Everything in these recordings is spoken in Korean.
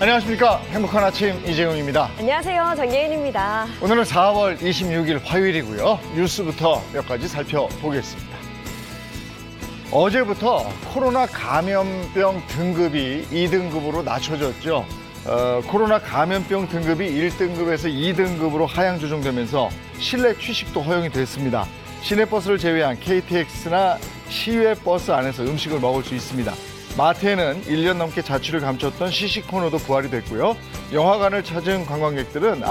안녕하십니까. 행복한 아침 이재용입니다. 안녕하세요. 정예인입니다. 오늘은 4월 26일 화요일이고요. 뉴스부터 몇 가지 살펴보겠습니다. 어제부터 코로나 감염병 등급이 2등급으로 낮춰졌죠. 코로나 감염병 등급이 1등급에서 2등급으로 하향 조정되면서 실내 취식도 허용이 됐습니다. 시내버스를 제외한 KTX나 시외버스 안에서 음식을 먹을 수 있습니다. 마트에는 1년 넘게 자취를 감췄던 시식 코너도 부활이 됐고요. 영화관을 찾은 관객들은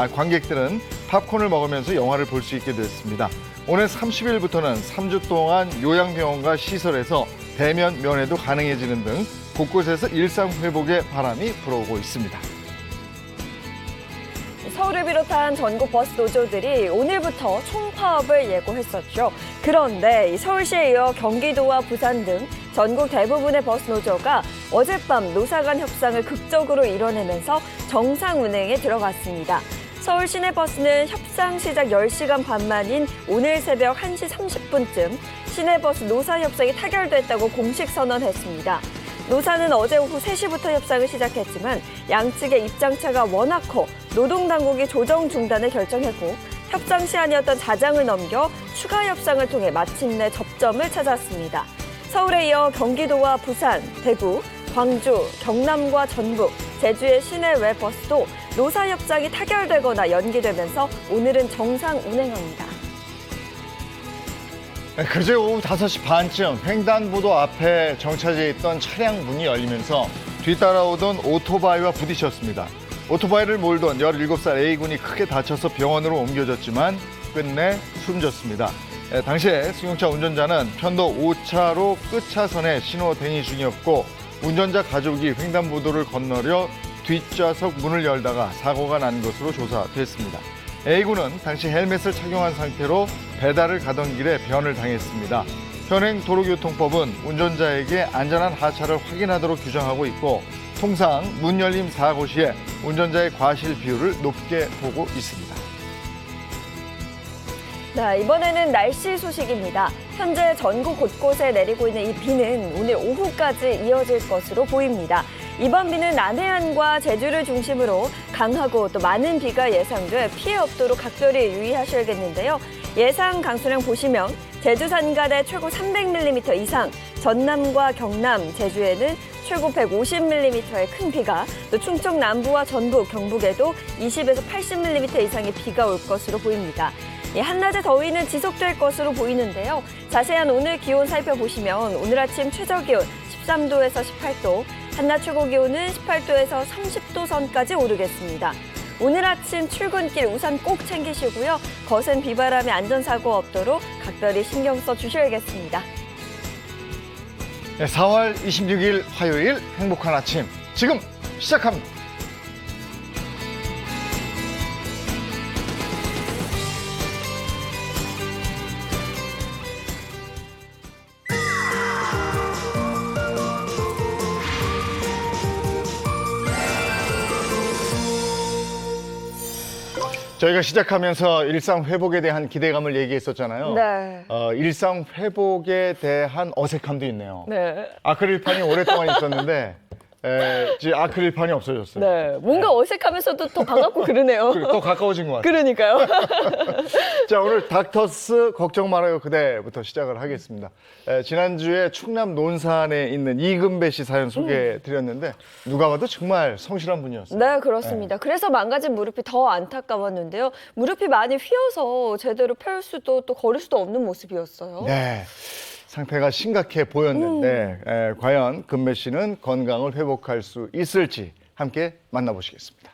팝콘을 먹으면서 영화를 볼 수 있게 됐습니다. 오늘 30일부터는 3주 동안 요양병원과 시설에서 대면 면회도 가능해지는 등 곳곳에서 일상 회복의 바람이 불어오고 있습니다. 서울을 비롯한 전국 버스 노조들이 오늘부터 총파업을 예고했었죠. 그런데 서울시에 이어 경기도와 부산 등 전국 대부분의 버스 노조가 어젯밤 노사 간 협상을 극적으로 이뤄내면서 정상 운행에 들어갔습니다. 서울 시내버스는 협상 시작 10시간 반 만인 오늘 새벽 1시 30분쯤 시내버스 노사 협상이 타결됐다고 공식 선언했습니다. 노사는 어제 오후 3시부터 협상을 시작했지만 양측의 입장차가 워낙 커 노동당국이 조정 중단을 결정했고 협상 시한이었던 자장을 넘겨 추가 협상을 통해 마침내 접점을 찾았습니다. 서울에 이어 경기도와 부산, 대구, 광주, 경남과 전북, 제주의 시내외 버스도 노사 협상이 타결되거나 연기되면서 오늘은 정상 운행합니다. 그제 오후 5시 반쯤 횡단보도 앞에 정차되어 있던 차량 문이 열리면서 뒤따라오던 오토바이와 부딪혔습니다. 오토바이를 몰던 17살 A군이 크게 다쳐서 병원으로 옮겨졌지만 끝내 숨졌습니다. 당시에 승용차 운전자는 편도 5차로 끝차선에 신호 대기 중이었고 운전자 가족이 횡단보도를 건너려 뒷좌석 문을 열다가 사고가 난 것으로 조사됐습니다. A군은 당시 헬멧을 착용한 상태로 배달을 가던 길에 변을 당했습니다. 현행 도로교통법은 운전자에게 안전한 하차를 확인하도록 규정하고 있고 통상 문 열림 사고 시에 운전자의 과실 비율을 높게 보고 있습니다. 네, 이번에는 날씨 소식입니다. 현재 전국 곳곳에 내리고 있는 이 비는 오늘 오후까지 이어질 것으로 보입니다. 이번 비는 남해안과 제주를 중심으로 강하고 또 많은 비가 예상돼 피해 없도록 각별히 유의하셔야겠는데요. 예상 강수량 보시면 제주 산간에 최고 300mm 이상, 전남과 경남, 제주에는 최고 150mm의 큰 비가, 또 충청 남부와 전북, 경북에도 20에서 80mm 이상의 비가 올 것으로 보입니다. 한낮의 더위는 지속될 것으로 보이는데요. 자세한 오늘 기온 살펴보시면 오늘 아침 최저기온 13도에서 18도, 한낮 최고기온은 18도에서 30도 선까지 오르겠습니다. 오늘 아침 출근길 우산 꼭 챙기시고요. 거센 비바람에 안전사고 없도록 각별히 신경 써주셔야겠습니다. 네, 4월 26일 화요일 행복한 아침 지금 시작합니다. 저희가 시작하면서 일상 회복에 대한 기대감을 얘기했었잖아요. 네. 일상 회복에 대한 어색함도 있네요. 네. 아크릴판이 오랫동안 있었는데 이제 아크릴판이 없어졌어요. 네. 뭔가 어색하면서도 더 반갑고 그러네요. 그리고 더 가까워진 것 같아요. 그러니까요. 자, 오늘 닥터스 걱정 말아요 그대부터 시작을 하겠습니다. 지난주에 충남 논산에 있는 이금배 씨 사연 소개해드렸는데 누가 봐도 정말 성실한 분이었어요. 네, 그렇습니다. 그래서 망가진 무릎이 더 안타까웠는데요. 무릎이 많이 휘어서 제대로 펼 수도 또 걸을 수도 없는 모습이었어요. 네. 상태가 심각해 보였는데 과연 금배 씨는 건강을 회복할 수 있을지 함께 만나보시겠습니다.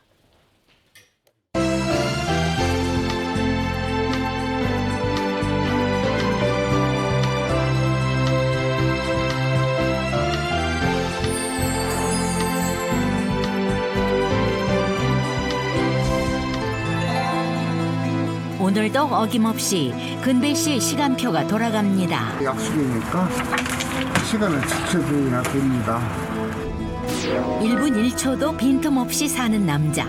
오늘도 어김없이 근배 씨 시간표가 돌아갑니다. 약속이니까 시간을 지켜줘야 됩니다. 1분 1초도 빈틈없이 사는 남자.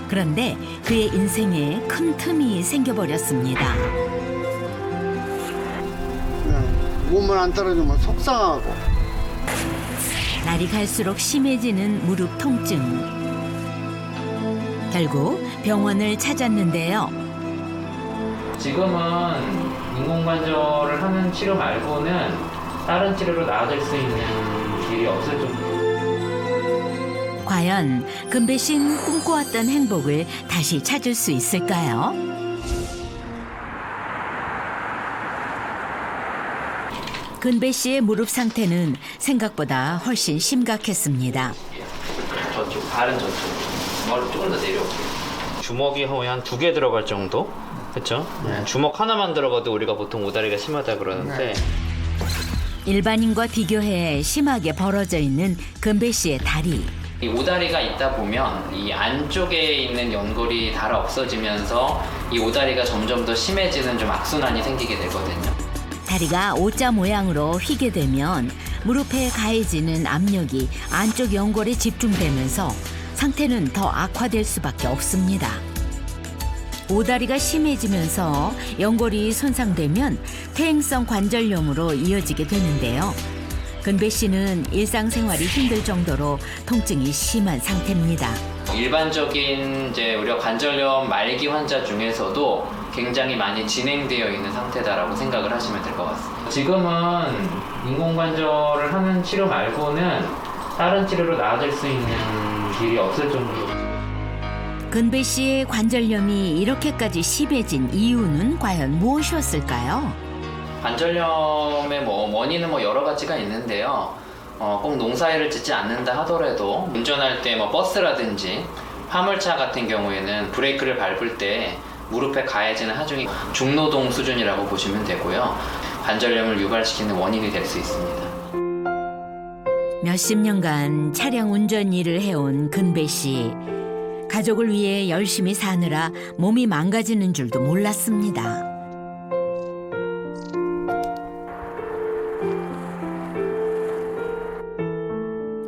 그런데 그의 인생에 큰 틈이 생겨버렸습니다. 몸을 안 떨어지면 속상하고. 날이 갈수록 심해지는 무릎 통증. 결국 병원을 찾았는데요. 지금은 인공관절을 하는 치료 말고는 다른 치료로 나아질 수 있는 길이 없을 정도. 과연 금배 씨는 꿈꿔왔던 행복을 다시 찾을 수 있을까요? 근배 씨의 무릎 상태는 생각보다 훨씬 심각했습니다. 저쪽, 발은 저쪽. 머리 조금 더 내려올게요. 주먹이 거의 한 2개 들어갈 정도? 그렇죠? 주먹 하나만 들어가도 우리가 보통 오다리가 심하다 그러는데 일반인과 비교해 심하게 벌어져 있는 근배 씨의 다리. 이 오다리가 있다 보면 이 안쪽에 있는 연골이 닳아 없어지면서 이 오다리가 점점 더 심해지는 좀 악순환이 생기게 되거든요. 다리가 O자 모양으로 휘게 되면 무릎에 가해지는 압력이 안쪽 연골에 집중되면서 상태는 더 악화될 수밖에 없습니다. 오다리가 심해지면서 연골이 손상되면 퇴행성 관절염으로 이어지게 되는데요. 근배 씨는 일상생활이 힘들 정도로 통증이 심한 상태입니다. 일반적인 이제 우리가 관절염 말기 환자 중에서도 굉장히 많이 진행되어 있는 상태다라고 생각을 하시면 될 것 같습니다. 지금은 인공관절을 하는 치료 말고는 다른 치료로 나아질 수 있는 길이 없을 정도로. 근배 씨의 관절염이 이렇게까지 심해진 이유는 과연 무엇이었을까요? 관절염의 원인은 여러 가지가 있는데요. 꼭 농사일을 짓지 않는다 하더라도 운전할 때 버스라든지 화물차 같은 경우에는 브레이크를 밟을 때 무릎에 가해지는 하중이 중노동 수준이라고 보시면 되고요. 관절염을 유발시키는 원인이 될 수 있습니다. 몇십 년간 차량 운전 일을 해온 근배 씨. 가족을 위해 열심히 사느라 몸이 망가지는 줄도 몰랐습니다.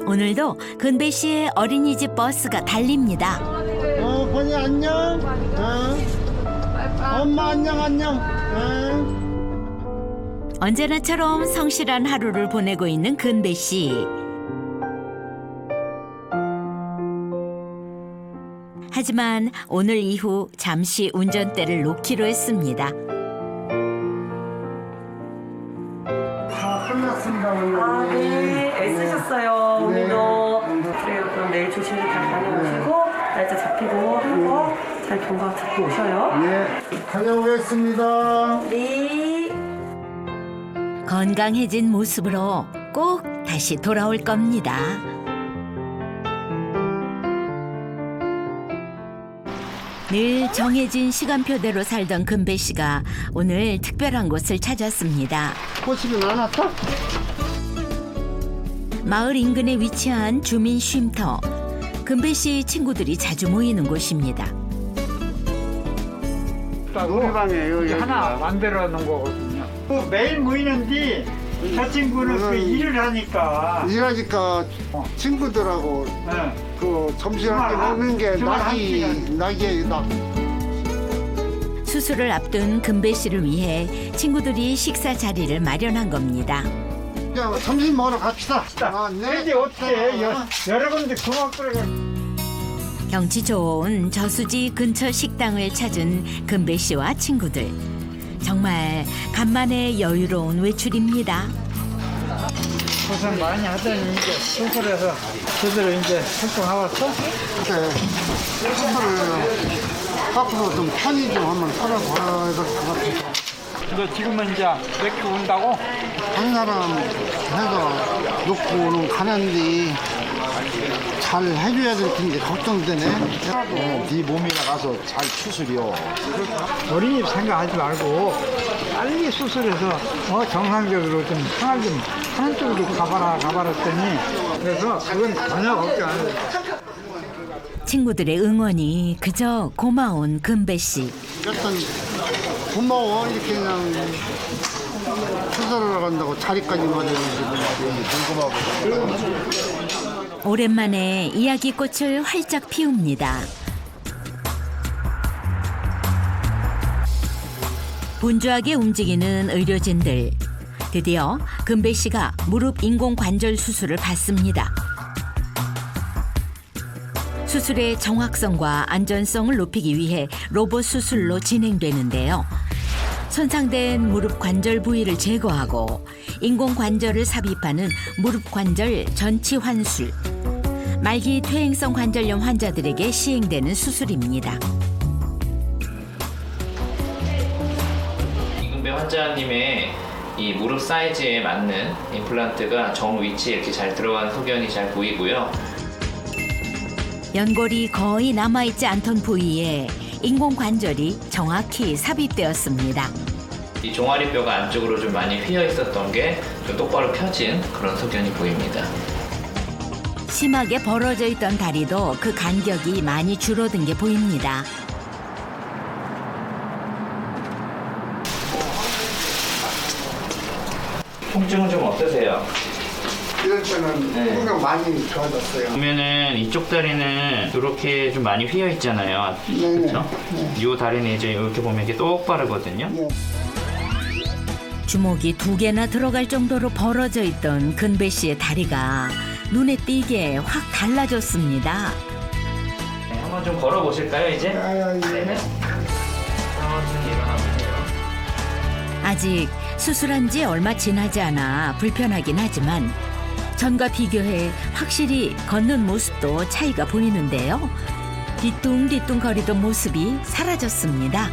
오늘도 근배 씨의 어린이집 버스가 달립니다. 번이 안녕. 엄마 안녕. 언제나처럼 성실한 하루를 보내고 있는 근배 씨. 하지만 오늘 이후 잠시 운전대를 놓기로 했습니다. 끝났습니다 오늘. 네, 애쓰셨어요. 오늘도. 그래요. 그럼 내일 조심히 잘 다녀오시고 날짜 잡히고 한 거 잘 경과 듣고 오셔요. 예, 다녀오겠습니다. 네. 건강해진 모습으로 꼭 다시 돌아올 겁니다. 늘 정해진 시간표대로 살던 근배 씨가 오늘 특별한 곳을 찾았습니다. 꼬시긴 안 왔어? 마을 인근에 위치한 주민 쉼터. 근배 씨 친구들이 자주 모이는 곳입니다. 우리 방이에요. 여기가. 하나 만들어 놓은 거거든요. 매일 모이는데 저 친구는 그 일을 하니까 일하니까 친구들하고 네. 그 점심할 때 먹는 게 주말 한 낙이에요. 낙. 수술을 앞둔 근배 씨를 위해 친구들이 식사 자리를 마련한 겁니다. 야, 점심 먹으러 갑시다. 이제 어떻게 여러 군데 구멍뚫고 경치 좋은 저수지 근처 식당을 찾은 근배 씨와 친구들. 정말 간만에 여유로운 외출입니다. 고생 많이 하더니 이제 수술해서 제대로 이제 활동하고 왔어? 그때 수술을 앞으로 좀 편히 좀 한번 살아봐야 될 것 같아서. 너 지금은 이제 맥주 온다고? 한 사람 해서 놓고는 가는데 잘 해줘야 될 텐데 걱정되네. 네 몸이 나가서 잘 추스려. 어린이집 생각하지 말고 빨리 수술해서 정상적으로 좀 생활 좀 하는 쪽으로 가봐라 했더니 그래서 그건 전혀 걱정 안 해요. 친구들의 응원이 그저 고마운 근배 씨. 여튼 고마워. 이렇게 그냥 수술을 간다고 자리까지 마련해주고. 궁금하고. 오랜만에 이야기꽃을 활짝 피웁니다. 분주하게 움직이는 의료진들. 드디어 금배 씨가 무릎 인공관절 수술을 받습니다. 수술의 정확성과 안전성을 높이기 위해 로봇 수술로 진행되는데요. 손상된 무릎 관절 부위를 제거하고 인공관절을 삽입하는 무릎 관절 전치 환술. 말기 퇴행성 관절염 환자들에게 시행되는 수술입니다. 이금배 환자님의 이 무릎 사이즈에 맞는 임플란트가 정 위치에 이렇게 잘 들어간 소견이 잘 보이고요. 연골이 거의 남아있지 않던 부위에 인공관절이 정확히 삽입되었습니다. 이 종아리뼈가 안쪽으로 좀 많이 휘어 있었던 게 좀 똑바로 펴진 그런 소견이 보입니다. 심하게 벌어져 있던 다리도 그 간격이 많이 줄어든 게 보입니다. 통증은 좀 어떠세요? 이럴 때는 네. 항상 많이 좋아졌어요. 보면은 이쪽 다리는 이렇게 좀 많이 휘어 있잖아요. 네네. 그렇죠? 이 다리는 이제 이렇게 보면 이게 똑바르거든요. 네. 주먹이 2개나 들어갈 정도로 벌어져 있던 근배 씨의 다리가 눈에 띄게 확 달라졌습니다. 네, 한번 좀 걸어 보실까요, 이제? 아, 예. 네네. 천천히 일어나 보세요. 아직 수술한 지 얼마 지나지 않아 불편하긴 하지만 전과 비교해 확실히 걷는 모습도 차이가 보이는데요. 뒤뚱뒤뚱 거리던 모습이 사라졌습니다.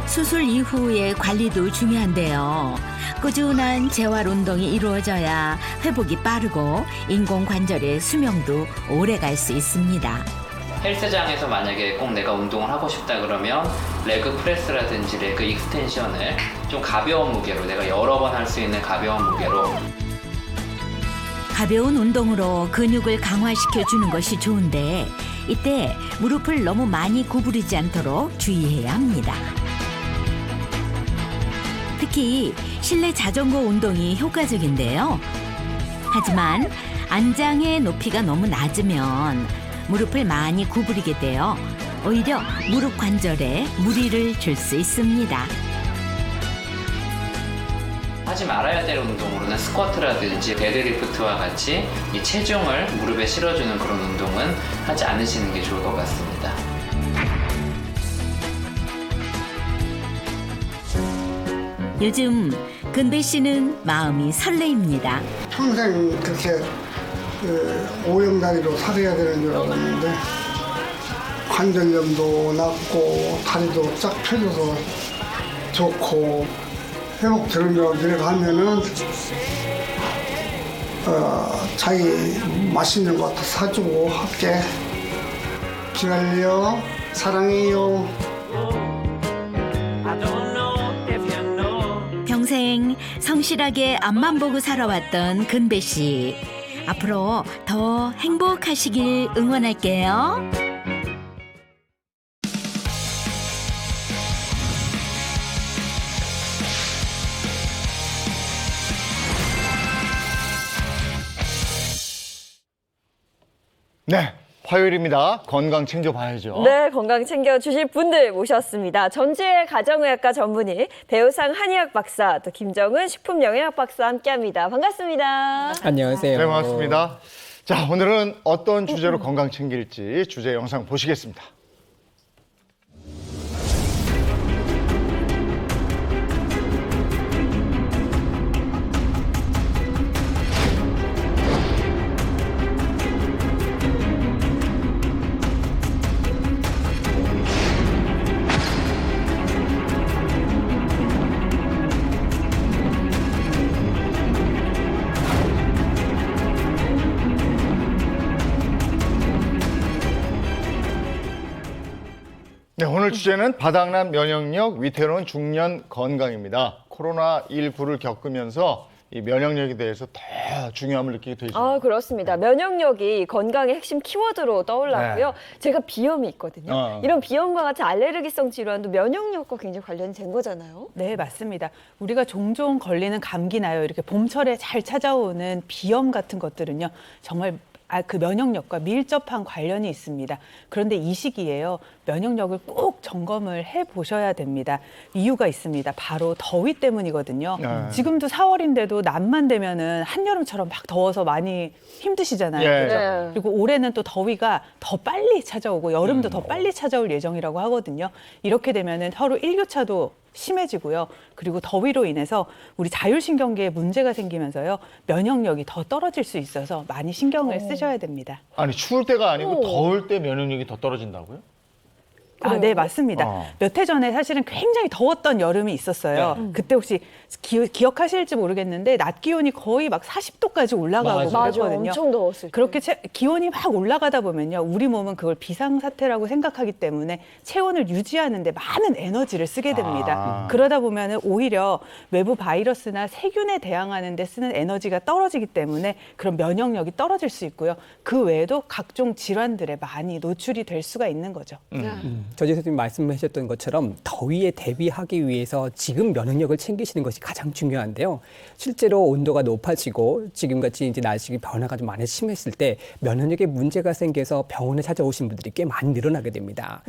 수술 이후의 관리도 중요한데요. 꾸준한 재활 운동이 이루어져야 회복이 빠르고 인공관절의 수명도 오래 갈 수 있습니다. 헬스장에서 만약에 꼭 내가 운동을 하고 싶다 그러면 레그 프레스라든지 레그 익스텐션을 좀 가벼운 무게로 내가 여러 번 할 수 있는 가벼운 무게로 가벼운 운동으로 근육을 강화시켜 주는 것이 좋은데 이때 무릎을 너무 많이 구부리지 않도록 주의해야 합니다. 특히 실내 자전거 운동이 효과적인데요. 하지만 안장의 높이가 너무 낮으면 무릎을 많이 구부리게 되어 오히려 무릎 관절에 무리를 줄 수 있습니다. 하지 말아야 될 운동으로는 스쿼트라든지 데드리프트와 같이 이 체중을 무릎에 실어주는 그런 운동은 하지 않으시는 게 좋을 것 같습니다. 요즘 근배 씨는 마음이 설레입니다. 평생 그렇게 오염다리로 살아야 되는 줄 알았는데 관절염도 낫고 다리도 쫙 펴져서 좋고 회복 들으며 내려가면은 자기 맛있는 것도 사주고 할게. 기다려. 사랑해요. 평생 성실하게 앞만 보고 살아왔던 근배 씨. 앞으로 더 행복하시길 응원할게요. 네, 화요일입니다. 건강 챙겨봐야죠. 네, 건강 챙겨주실 분들 모셨습니다. 전지의 가정의학과 전문의, 배우상 한의학 박사, 또 김정은 식품영양학 박사와 함께합니다. 반갑습니다. 안녕하세요. 네, 반갑습니다. 자, 오늘은 어떤 주제로 건강 챙길지 주제 영상 보시겠습니다. 네, 오늘 주제는 바닥난 면역력, 위태로운 중년 건강입니다. 코로나19를 겪으면서 이 면역력에 대해서 더 중요함을 느끼게 되죠. 아, 그렇습니다. 면역력이 건강의 핵심 키워드로 떠올랐고요. 제가 비염이 있거든요. 이런 비염과 같은 알레르기성 질환도 면역력과 굉장히 관련이 된 거잖아요. 네, 맞습니다. 우리가 종종 걸리는 감기나요, 이렇게 봄철에 잘 찾아오는 비염 같은 것들은요, 정말 그 면역력과 밀접한 관련이 있습니다. 그런데 이 시기에요, 면역력을 꼭 점검을 해보셔야 됩니다. 이유가 있습니다. 바로 더위 때문이거든요. 지금도 4월인데도 낮만 되면은 한여름처럼 막 더워서 많이 힘드시잖아요. 예. 그죠? 네. 그리고 올해는 또 더위가 더 빨리 찾아오고 여름도 더 빨리 찾아올 예정이라고 하거든요. 이렇게 되면은 서로 일교차도 심해지고요. 그리고 더위로 인해서 우리 자율신경계에 문제가 생기면서요, 면역력이 더 떨어질 수 있어서 많이 신경을 쓰셔야 됩니다. 아니 추울 때가 아니고 오. 더울 때 면역력이 더 떨어진다고요? 아, 네, 맞습니다. 몇 해 전에 사실은 굉장히 더웠던 여름이 있었어요. 그때 혹시 기억하실지 모르겠는데 낮 기온이 거의 막 40도까지 올라가고 맞아요. 그랬거든요. 엄청 더웠을 때. 그렇게 기온이 막 올라가다 보면요, 우리 몸은 그걸 비상사태라고 생각하기 때문에 체온을 유지하는 데 많은 에너지를 쓰게 됩니다. 그러다 보면은 오히려 외부 바이러스나 세균에 대항하는 데 쓰는 에너지가 떨어지기 때문에 그런 면역력이 떨어질 수 있고요. 그 외에도 각종 질환들에 많이 노출이 될 수가 있는 거죠. 조지 선생님 말씀하셨던 것처럼 더위에 대비하기 위해서 지금 면역력을 챙기시는 것이 가장 중요한데요. 실제로 온도가 높아지고 지금같이 이제 날씨 변화가 좀 많이 심했을 때 면역력에 문제가 생겨서 병원에 찾아오신 분들이 꽤 많이 늘어나게 됩니다.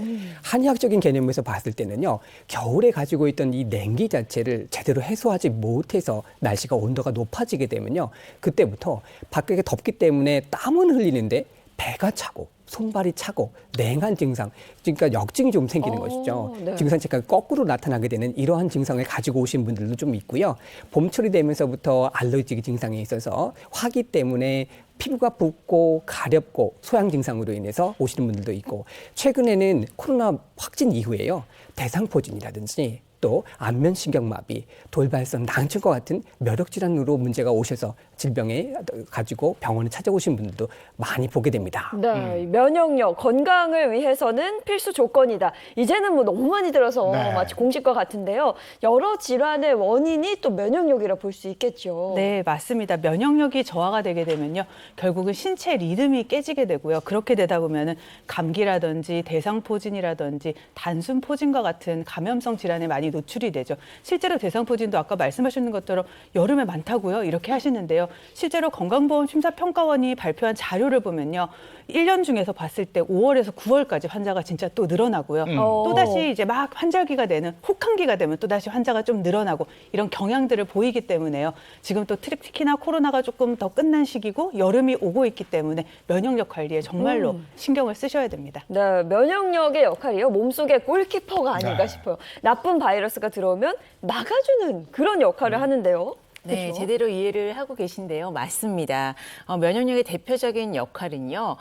한의학적인 개념에서 봤을 때는요, 겨울에 가지고 있던 이 냉기 자체를 제대로 해소하지 못해서 날씨가 온도가 높아지게 되면요, 그때부터 밖에 덥기 때문에 땀은 흘리는데 배가 차고 손발이 차고 냉한 증상, 그러니까 역증이 좀 생기는 것이죠. 네. 증상 체크가 거꾸로 나타나게 되는 이러한 증상을 가지고 오신 분들도 좀 있고요. 봄철이 되면서부터 알러지 증상이 있어서 화기 때문에 피부가 붓고 가렵고 소양 증상으로 인해서 오시는 분들도 있고, 최근에는 코로나 확진 이후에요, 대상포진이라든지 또 안면신경마비, 돌발성 낭증과 같은 면역질환으로 문제가 오셔서 질병에 가지고 병원에 찾아오신 분들도 많이 보게 됩니다. 네, 면역력, 건강을 위해서는 필수 조건이다. 이제는 뭐 너무 많이 들어서 네. 마치 공식과 같은데요. 여러 질환의 원인이 또 면역력이라 볼 수 있겠죠. 네, 맞습니다. 면역력이 저하가 되게 되면요, 결국은 신체 리듬이 깨지게 되고요. 그렇게 되다 보면은 감기라든지 대상포진이라든지 단순포진과 같은 감염성 질환에 많이 노출이 되죠. 실제로 대상포진도 아까 말씀하셨는 것처럼 여름에 많다고요, 이렇게 하시는데요. 실제로 건강보험심사평가원이 발표한 자료를 보면요, 1년 중에서 봤을 때 5월에서 9월까지 환자가 진짜 또 늘어나고요. 또다시 이제 막 환절기가 되는 혹한기가 되면 또다시 환자가 좀 늘어나고, 이런 경향들을 보이기 때문에요. 지금 또 특히나 코로나가 조금 더 끝난 시기고 여름이 오고 있기 때문에 면역력 관리에 정말로 신경을 쓰셔야 됩니다. 네, 면역력의 역할이요, 몸속의 골키퍼가 아닐까 싶어요. 나쁜 바이러스가 들어오면 막아주는 그런 역할을 하는데요. 네, 그렇죠? 제대로 이해를 하고 계신데요. 맞습니다. 면역력의 대표적인 역할은요,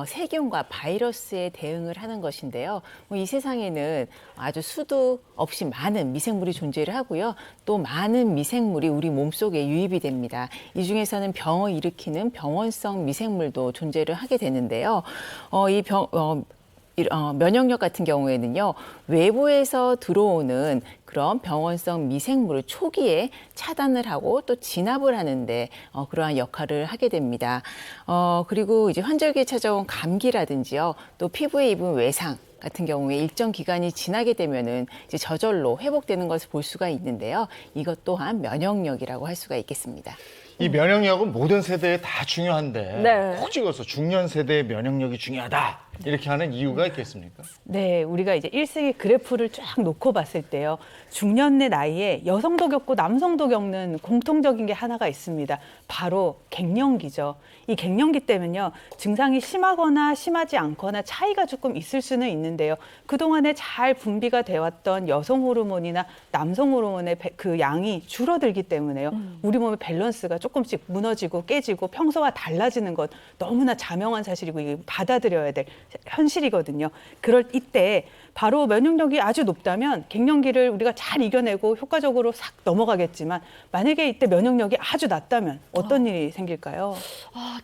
세균과 바이러스에 대응을 하는 것인데요. 이 세상에는 아주 수도 없이 많은 미생물이 존재를 하고요. 또 많은 미생물이 우리 몸속에 유입이 됩니다. 이 중에서는 병을 일으키는 병원성 미생물도 존재를 하게 되는데요. 면역력 같은 경우에는요, 외부에서 들어오는 그런 병원성 미생물을 초기에 차단을 하고 또 진압을 하는데 그러한 역할을 하게 됩니다. 그리고 이제 환절기에 찾아온 감기라든지요, 또 피부에 입은 외상 같은 경우에 일정 기간이 지나게 되면은 이제 저절로 회복되는 것을 볼 수가 있는데요. 이것 또한 면역력이라고 할 수가 있겠습니다. 이 면역력은 모든 세대에 다 중요한데 네. 꼭 찍어서 중년 세대의 면역력이 중요하다 이렇게 하는 이유가 있겠습니까? 네, 우리가 이제 일생의 그래프를 쫙 놓고 봤을 때요, 중년의 나이에 여성도 겪고 남성도 겪는 공통적인 게 하나가 있습니다. 바로 갱년기죠. 이 갱년기 때면요, 증상이 심하거나 심하지 않거나 차이가 조금 있을 수는 있는데요. 그동안에 잘 분비가 되었던 여성 호르몬이나 남성 호르몬의 그 양이 줄어들기 때문에요. 우리 몸의 밸런스가 조금씩 무너지고 깨지고 평소와 달라지는 것 너무나 자명한 사실이고 이게 받아들여야 될 현실이거든요. 그럴 이때 바로 면역력이 아주 높다면 갱년기를 우리가 잘 이겨내고 효과적으로 싹 넘어가겠지만, 만약에 이때 면역력이 아주 낮다면 어떤 일이 생길까요?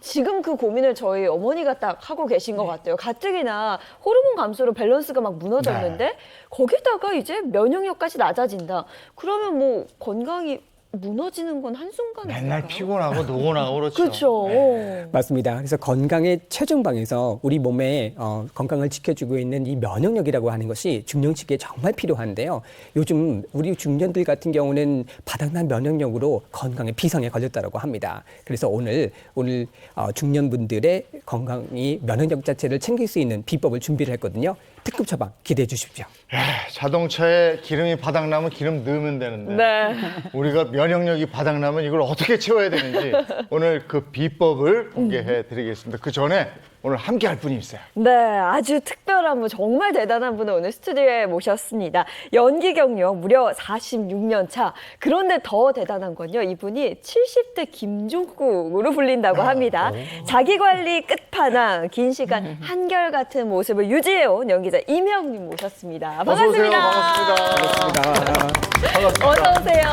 지금 그 고민을 저희 어머니가 딱 하고 계신 것 같아요. 가뜩이나 호르몬 감소로 밸런스가 막 무너졌는데 거기다가 이제 면역력까지 낮아진다. 그러면 뭐 건강이 무너지는 건 한순간에 맨날 피곤하고 노곤하고 그렇죠. 그렇죠. 맞습니다. 그래서 건강의 최종방에서 우리 몸의 건강을 지켜주고 있는 이 면역력이라고 하는 것이 중년시기에 정말 필요한데요. 요즘 우리 중년들 같은 경우는 바닥난 면역력으로 건강에 비상에 걸렸다고 합니다. 그래서 오늘 중년분들의 건강이 면역력 자체를 챙길 수 있는 비법을 준비를 했거든요. 특급 처방 기대해 주십시오. 자동차에 기름이 바닥나면 기름 넣으면 되는데 네. 우리가 면역력이 바닥나면 이걸 어떻게 채워야 되는지 오늘 그 비법을 공개해 드리겠습니다. 그 전에 오늘 함께 할 분이 있어요. 네, 아주 특별한 분, 정말 대단한 분을 오늘 스튜디오에 모셨습니다. 연기 경력 무려 46년 차. 그런데 더 대단한 건요, 이분이 70대 김종국으로 불린다고 합니다. 자기관리 끝판왕, 긴 시간 한결같은 모습을 유지해온 연기자 이명님 모셨습니다. 반갑습니다. 반갑습니다. 어서 오세요.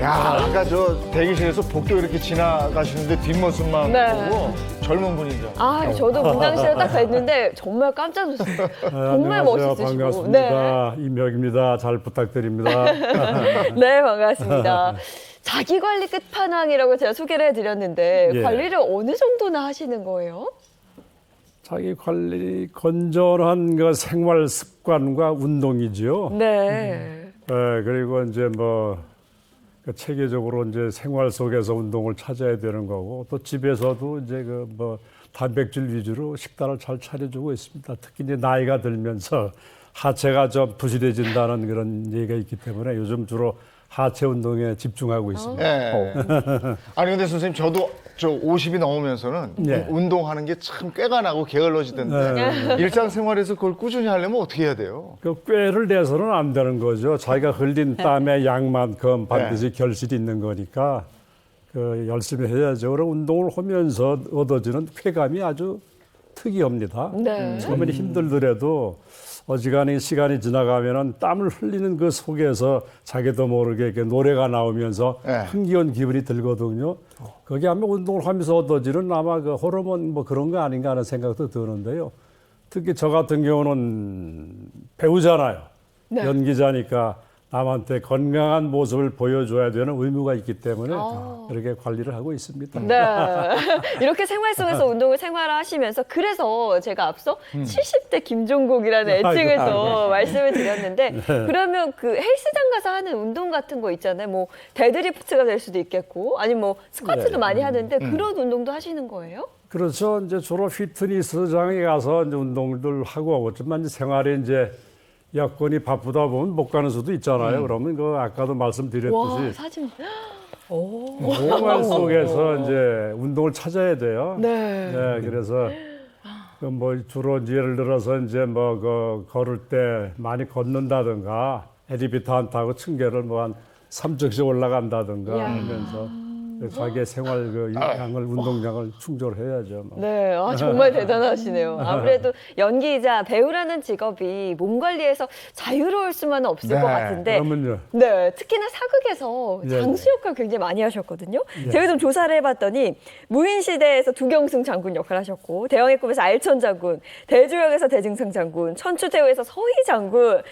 야, 아까 저 대기실에서 복도 이렇게 지나가시는데 뒷모습만 네. 보고 젊은 분이죠. 아, 저도 문장실에 딱 뵀는데 정말 깜짝 놀랐어요. 정말 멋있으시고. 반갑습니다. 이명입니다. 잘 부탁드립니다. 네, 반갑습니다. 자기관리 끝판왕이라고 제가 소개를 해드렸는데 예. 관리를 어느 정도나 하시는 거예요? 자기 관리 건전한 그 생활 습관과 운동이지요. 네. 그리고 이제 그 체계적으로 이제 생활 속에서 운동을 찾아야 되는 거고 또 집에서도 이제 단백질 위주로 식단을 잘 차려주고 있습니다. 특히 이제 나이가 들면서 하체가 좀 부실해진다는 그런 얘기가 있기 때문에 요즘 주로 하체 운동에 집중하고 있습니다. 네. 아니 근데 선생님 저도 저 50이 넘으면서는 네. 운동하는 게 참 꾀가 나고 게을러지던데 일상생활에서 그걸 꾸준히 하려면 어떻게 해야 돼요? 그 꾀를 내서는 안 되는 거죠. 자기가 흘린 땀의 양만큼 반드시 결실이 있는 거니까 그 열심히 해야죠. 그리고 운동을 하면서 얻어지는 쾌감이 아주 특이합니다. 네. 처음에는 힘들더라도 어지간히 시간이 지나가면은 땀을 흘리는 그 속에서 자기도 모르게 이렇게 노래가 나오면서 흥겨운 기분이 들거든요. 거기 아마 운동을 하면서 얻어지는 아마 그 호르몬 그런 거 아닌가 하는 생각도 드는데요. 특히 저 같은 경우는 배우잖아요. 네. 연기자니까 남한테 건강한 모습을 보여줘야 되는 의무가 있기 때문에 이렇게 관리를 하고 있습니다. 네. 이렇게 생활 속에서 운동을 생활하시면서 그래서 제가 앞서 70대 김종국이라는 애칭을 또 말씀을 드렸는데 그러면 그 헬스장 가서 하는 운동 같은 거 있잖아요. 뭐 데드리프트가 될 수도 있겠고 아니면 뭐 스쿼트도 많이 하는데 그런 운동도 하시는 거예요? 그렇죠. 이제 주로 피트니스장에 가서 이제 운동들 하고 하지만 생활에 이제 여건이 바쁘다 보면 못 가는 수도 있잖아요. 그러면 그 아까도 말씀드렸듯이 와, 사진. 생활 속에서 이제 운동을 찾아야 돼요. 네. 그래서 그 주로 이제 예를 들어서 이제 그 걸을 때 많이 걷는다든가 엘리베이터 안 타고 층계를 한 3층씩 올라간다든가 하면서 자기의 생활 양을 운동량을 충족해야죠. 네, 정말 대단하시네요. 아무래도 연기자, 배우라는 직업이 몸 관리에서 자유로울 수만은 없을 것 같은데, 그러면요. 네, 특히나 사극에서 장수 역할 굉장히 많이 하셨거든요. 제가 좀 조사를 해봤더니 무인 시대에서 두경승 장군 역할 하셨고, 대왕의 꿈에서 알천 장군, 대조역에서 대증상 장군, 천추대우에서 서희 장군,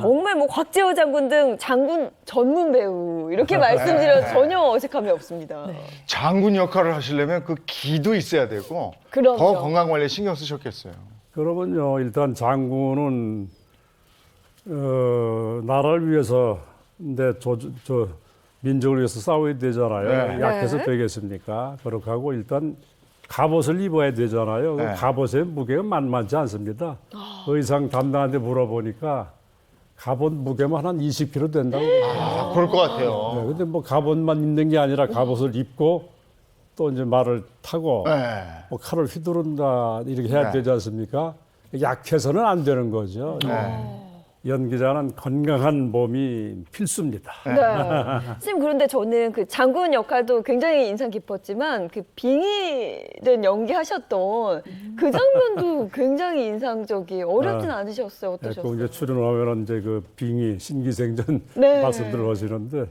정말 곽재호 장군 등 장군 전문 배우 이렇게 말씀드려도 전혀 어색함이 없습니다. 장군 역할을 하시려면 그 기도 있어야 되고 그럼요. 더 건강 관리에 신경 쓰셨겠어요. 그러면요, 일단 장군은 나라를 위해서 근데 민족을 위해서 싸워야 되잖아요. 약해서 되겠습니까? 그렇게 하고 일단 갑옷을 입어야 되잖아요. 그 갑옷의 무게가 만만치 않습니다. 의상 담당한테 물어보니까 갑옷 무게만 한 20kg 된다고. 그럴 것 같아요. 근데 갑옷만 입는 게 아니라 갑옷을 입고 또 이제 말을 타고 칼을 휘두른다 이렇게 해야 되지 않습니까? 약해서는 안 되는 거죠. 연기자는 건강한 몸이 필수입니다. 네. 선생님 그런데 저는 그 장군 역할도 굉장히 인상 깊었지만 그 빙의된 연기하셨던 그 장면도 굉장히 인상적이에요. 어렵진 않으셨어요? 어떠셨어요? 이제 출연하면 이제 그 빙의 신기생전 말씀들 하시는데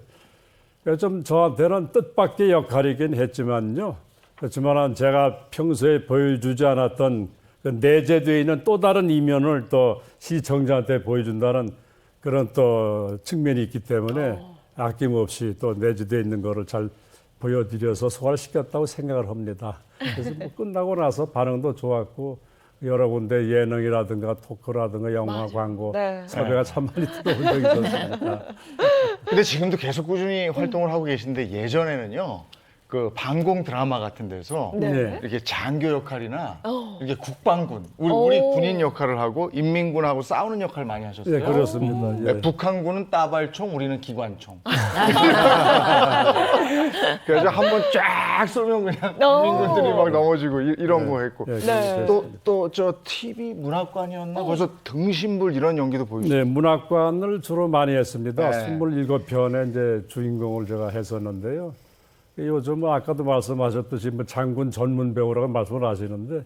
좀 저한테는 뜻밖의 역할이긴 했지만요. 그렇지만 제가 평소에 보여주지 않았던 그 내재되어 있는 또 다른 이면을 또 시청자한테 보여준다는 그런 또 측면이 있기 때문에 아낌없이 또 내재되어 있는 거를 잘 보여드려서 소화시켰다고 생각을 합니다. 그래서 뭐 끝나고 나서 반응도 좋았고 여러 군데 예능이라든가 토크라든가 영화 광고 네. 섭외가 참 많이 들어온 적이 있었습니다. 근데 지금도 계속 꾸준히 활동을 하고 계신데 예전에는요. 그 방공 드라마 같은 데서 네. 이렇게 장교 역할이나 이렇게 국방군, 우리 군인 역할을 하고 인민군하고 싸우는 역할 많이 하셨어요. 네, 그렇습니다. 예. 네, 북한군은 따발총, 우리는 기관총. 그래서 한번 쫙 쏘면 그냥 인민군들이 막 넘어지고 이런 거 했고. 네, 또 저 TV 문학관이었나? 거기서 등신불 이런 연기도 보이시죠? 네, 문학관을 주로 많이 했습니다. 네. 27편의 이제 주인공을 제가 했었는데요. 요즘은 아까도 말씀하셨듯이 뭐 장군 전문 배우라고 말씀을 하시는데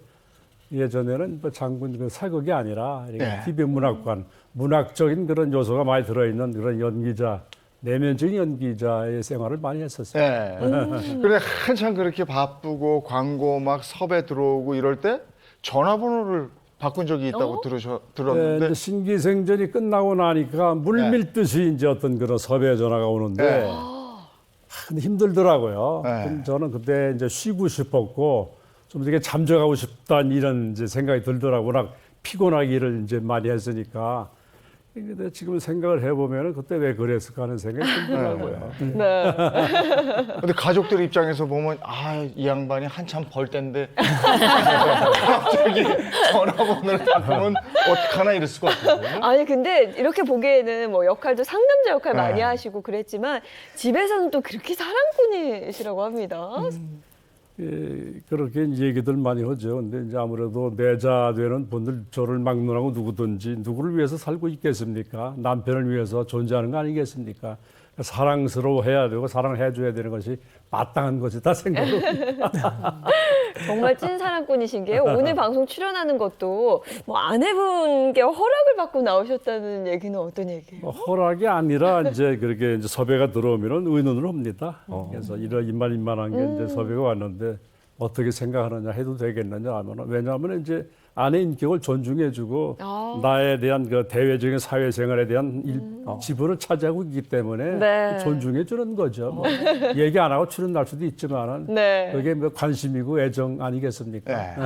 예전에는 뭐 장군 그 사극이 아니라 네. TV 문학관, 문학적인 그런 요소가 많이 들어있는 그런 연기자, 내면적인 연기자의 생활을 많이 했었어요. 네. 근데 한참 그렇게 바쁘고 광고 막 섭외 들어오고 이럴 때 전화번호를 바꾼 적이 있다고 네, 들었는데 이제 신기생전이 끝나고 나니까 물밀듯이 이제 어떤 그런 섭외 전화가 오는데 근데 힘들더라고요. 네. 그럼 저는 그때 이제 쉬고 싶었고 좀 이렇게 잠적하고 싶다는 이런 이제 생각이 들더라고요. 워낙 피곤하기를 이제 많이 했으니까. 근데 지금 생각을 해보면 그때 왜 그랬을까 하는 생각이 들더라고요. 네. 근데 가족들 입장에서 보면 이 양반이 한참 벌 때인데 갑자기 전화번호를 바꾸면 어떡하나 이럴 수가 없거든요. 아니 근데 이렇게 보기에는 뭐 역할도 상남자 역할 네. 많이 하시고 그랬지만 집에서는 또 그렇게 사랑꾼이시라고 합니다. 예, 그렇게 얘기들 많이 하죠. 근데 이제 아무래도 내자되는 분들 저를 막론하고 누구든지 누구를 위해서 살고 있겠습니까? 남편을 위해서 존재하는 거 아니겠습니까? 사랑스러워해야 되고 사랑해줘야 되는 것이 마땅한 것이다 생각합니다. 정말 찐 사랑꾼이신 게요. 오늘 방송 출연하는 것도 뭐 아내분께 허락을 받고 나오셨다는 얘기는 어떤 얘기예요? 뭐 허락이 아니라 이제 그렇게 이제 섭외가 들어오면은 의논을 합니다. 그래서 이만한 게 이제 섭외가 왔는데 어떻게 생각하느냐 해도 되겠느냐 하면 왜냐하면 이제 아내 인격을 존중해주고 나에 대한 그 대외적인 사회생활에 대한 지분을 차지하고 있기 때문에 네. 존중해주는 거죠. 뭐 얘기 안 하고 출연날 수도 있지만은 네. 그게 뭐 관심이고 애정 아니겠습니까? 네.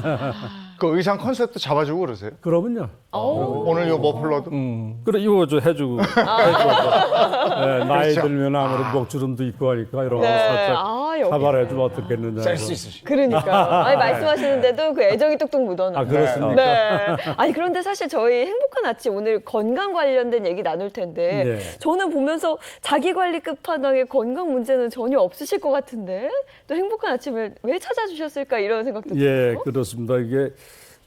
그 의상 컨셉도 잡아주고 그러세요? 그러면요. 오늘 요 머플러도? 그래 이거 좀 해주고 네, 나이 그렇죠. 들면 아무래도 목주름도 있고 하니까 이런 거 네. 살짝 가발해주면 어떻겠느냐. 센스 있으시고. 그러니까 아니 말씀하시는데도 그 애정이 뚝뚝 묻어나. 아 그렇습니까? 네. 아니 그런데 사실 저희 행복한 아침 오늘 건강 관련된 얘기 나눌 텐데 네. 저는 보면서 자기 관리 끝판왕에 건강 문제는 전혀 없으실 것 같은데 또 행복한 아침을 왜 찾아주셨을까 이런 생각도 예, 들어요. 그렇습니다. 이게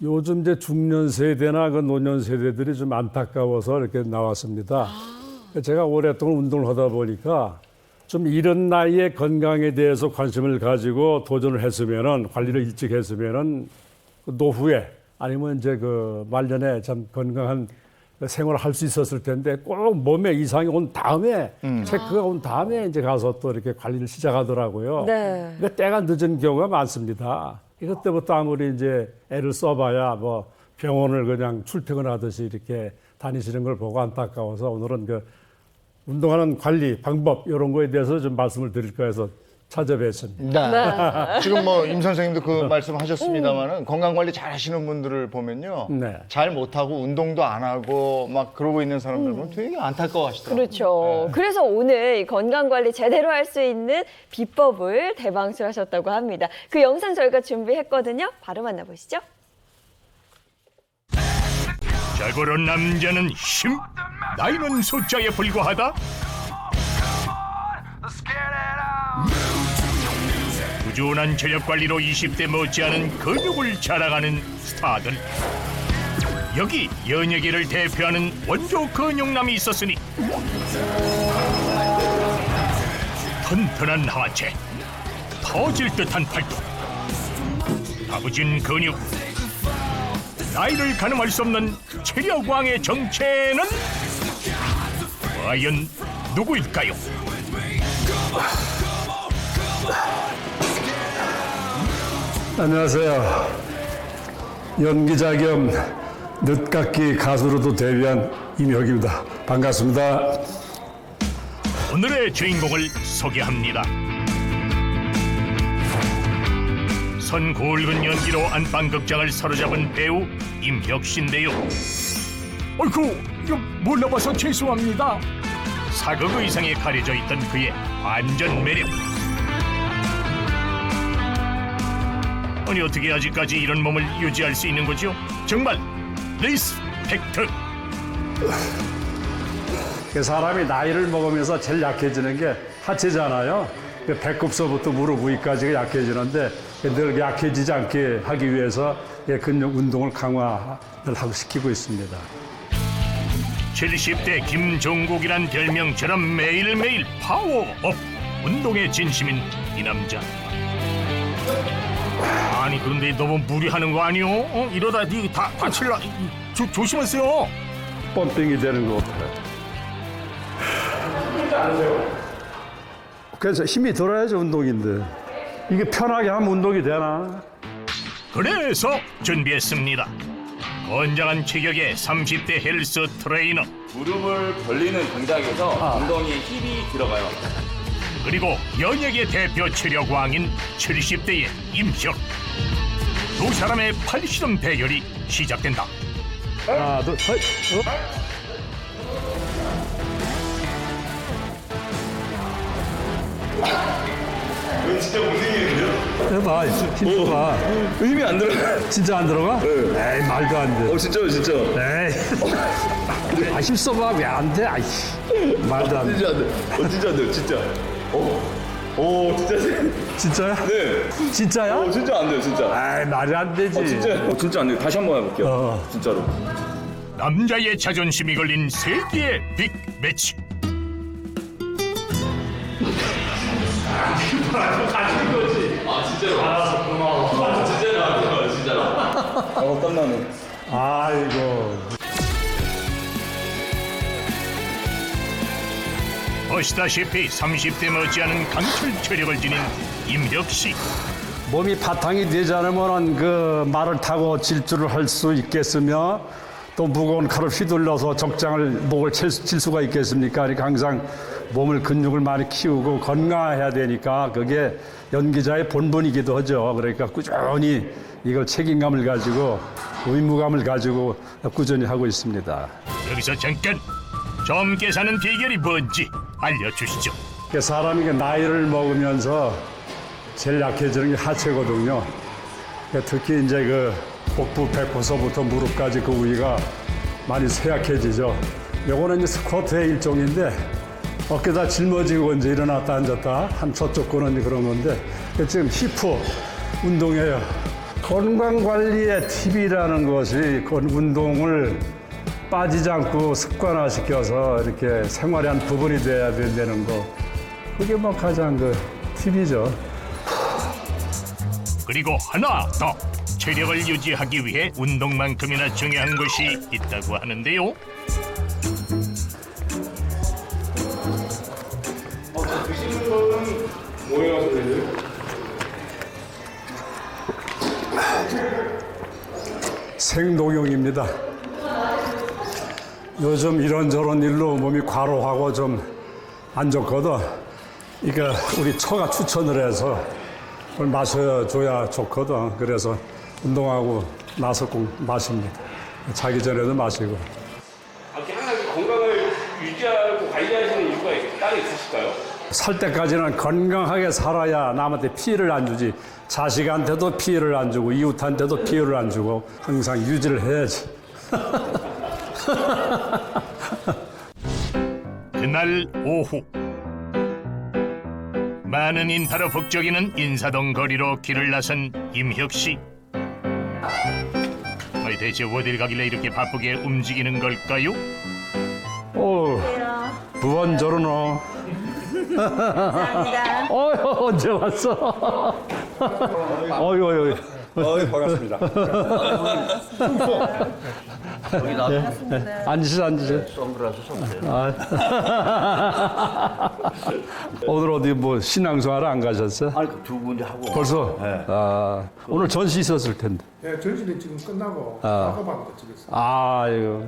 요즘 이제 중년 세대나 그 노년 세대들이 좀 안타까워서 이렇게 나왔습니다. 제가 오랫동안 운동을 하다 보니까 좀 이런 나이에 건강에 대해서 관심을 가지고 도전을 했으면은 관리를 일찍 했으면은 노후에 아니면 이제 그 말년에 참 건강한 생활을 할 수 있었을 텐데 꼭 몸에 이상이 온 다음에 체크가 온 다음에 이제 가서 또 이렇게 관리를 시작하더라고요. 네. 근데 때가 늦은 경우가 많습니다. 이것 때부터 아무리 이제 애를 써봐야 뭐 병원을 그냥 출퇴근하듯이 이렇게 다니시는 걸 보고 안타까워서 오늘은 그 운동하는 관리 방법 이런 거에 대해서 좀 말씀을 드릴까 해서 찾아뵙습니다. 네. 지금 뭐 임 선생님도 그 말씀하셨습니다만은 건강 관리 잘 하시는 분들을 보면요. 네. 잘 못하고 운동도 안 하고 막 그러고 있는 사람들 보면 되게 안타까워하시더라고요. 그렇죠. 그래서 오늘 이 건강 관리 제대로 할 수 있는 비법을 대방출하셨다고 합니다. 그 영상 저희가 준비했거든요. 바로 만나보시죠. 자고로 남자는 힘, 나이는 숫자에 불과하다. 꾸준한 체력 관리로 20대 못지않은 근육을 자랑하는 스타들. 여기 연예계를 대표하는 원조 근육남이 있었으니 튼튼한 하체, 터질 듯한 팔뚝, 다부진 근육, 나이를 가늠할 수 없는 체력왕의 정체는 과연 누구일까요? 안녕하세요. 연기자 겸 늦깎이 가수로도 데뷔한 임혁입니다. 반갑습니다. 오늘의 주인공을 소개합니다. 선 굵은 연기로 안방극장을 사로잡은 배우 임혁신데요. 어이구, 이거 몰라봐서 죄송합니다. 사극 의상에 가려져 있던 그의 반전 매력. 아니 어떻게 아직까지 이런 몸을 유지할 수 있는 거죠? 정말 리스펙트. 사람이 나이를 먹으면서 제일 약해지는 게 하체잖아요. 배꼽서부터 무릎 위까지가 약해지는데 늘 약해지지 않게 하기 위해서 근력 운동을 강화를 하고 시키고 있습니다. 70대 김종국이란 별명처럼 매일매일 파워업 운동에 진심인 이 남자. 아니 그런데 너무 무리하는 거 아니오? 이러다 니 다칠라. 조심하세요. 펌핑이 되는 것 같아요. 그래서 힘이 들어야지 운동인데 이게 편하게 하면 운동이 되나? 그래서 준비했습니다. 건장한 체격의 30대 헬스 트레이너. 무릎을 벌리는 동작에서 엉덩이에 힘이 들어가요. 그리고 연예계 대표 체력왕인 70대의 임혁. 두 사람의 팔씨름 대결이 시작된다. 하나, 둘, 셋. 이건 진짜 못 이기는데요? 해봐, 힘 봐. 힘이 안 들어가. 진짜 안 들어가? 네. 에이, 말도 안 돼. 진짜요, 진짜. 에이. 아, 힘써봐. 왜 안 돼? 아이씨. 말도 안 돼. 진짜 안 돼. 진짜 안 돼요, 진짜. 오, 진짜. 진짜야? 네. 진짜야? 진짜 안 돼요, 진짜. 에이, 말이 안 되지. 진짜. 진짜 안 돼요. 다시 한번 해볼게요. 진짜로. 남자의 자존심이 걸린 세계의 빅 매치. 진짜로. 알았어, 고마워. 진짜로 안 돼요, 진짜로. 땀나네. 아이고. 보시다시피 30대 못지않은 강철 체력을 지닌 임혁 씨. 몸이 바탕이 되지 않으면 그 말을 타고 질주를 할 수 있겠으며 또 무거운 칼을 휘둘러서 적장을 목을 칠 수가 있겠습니까? 그러니까 항상 몸을 근육을 많이 키우고 건강해야 되니까 그게 연기자의 본분이기도 하죠. 그러니까 꾸준히 이걸 책임감을 가지고 의무감을 가지고 꾸준히 하고 있습니다. 여기서 잠깐 젊게 사는 비결이 뭔지 알려주시죠. 사람이 나이를 먹으면서 제일 약해지는 게 하체거든요. 특히 이제 그 복부 배꼽서부터 무릎까지 그 부위가 많이 쇠약해지죠. 요거는 이제 스쿼트의 일종인데 어깨다 짊어지고 이제 일어났다 앉았다 한 저쪽 거는 그런 건데 지금 히프 운동이에요. 건강관리의 팁이라는 것이 그 운동을 빠지지 않고 습관화시켜서 이렇게 생활의 한 부분이 돼야 된다는 거. 그게 뭐 가장 그 팁이죠. 그리고 하나 더 체력을 유지하기 위해 운동만큼이나 중요한 것이 있다고 하는데요. 드시는 거는 뭐예요, 선생님? 생녹용입니다. 요즘 이런저런 일로 몸이 과로하고 좀 안 좋거든. 그러니까 우리 처가 추천을 해서 그걸 마셔줘야 좋거든. 그래서 운동하고 나서 꼭 마십니다. 자기 전에도 마시고. 항상 건강을 유지하고 관리하시는 이유가 따로 있으실까요? 살 때까지는 건강하게 살아야 남한테 피해를 안 주지. 자식한테도 피해를 안 주고 이웃한테도 피해를 안 주고 항상 유지를 해야지. 그날 오후 많은 인파로 북적이는 인사동 거리로 길을 나선 임혁 씨. 대체 어딜 가길래 이렇게 바쁘게 움직이는 걸까요? 오, 부원저러노. 감사합니다. 언제 왔어? 어이. 반갑습니다. 앉으세요. 선글라스 좀 오늘 어디 뭐 신앙생활 안 가셨어요? 아니, 두 군데 하고. 벌써? 네. 아, 오늘 전시 있었을 텐데. 네, 전시는 지금 끝나고 작업하는 거 찍었어요. 아유.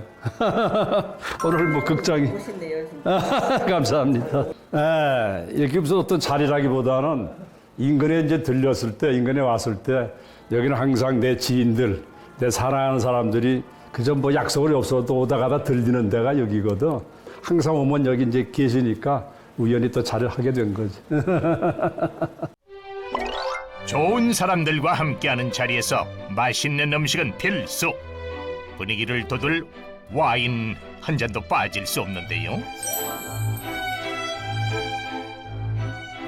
오늘 뭐 극장이. 멋있네요, 진짜. 감사합니다. 예, 이렇게 무슨 어떤 자리라기보다는 인근에 이제 들렸을 때, 인근에 왔을 때 여기는 항상 내 지인들, 내 사랑하는 사람들이 그저 뭐 약속이 없어도 오다 가다 들리는 데가 여기거든. 항상 오면 여기 이제 계시니까 우연히 또 자리를 하게 된 거지. 좋은 사람들과 함께하는 자리에서 맛있는 음식은 필수. 분위기를 돋울 와인 한 잔도 빠질 수 없는데요.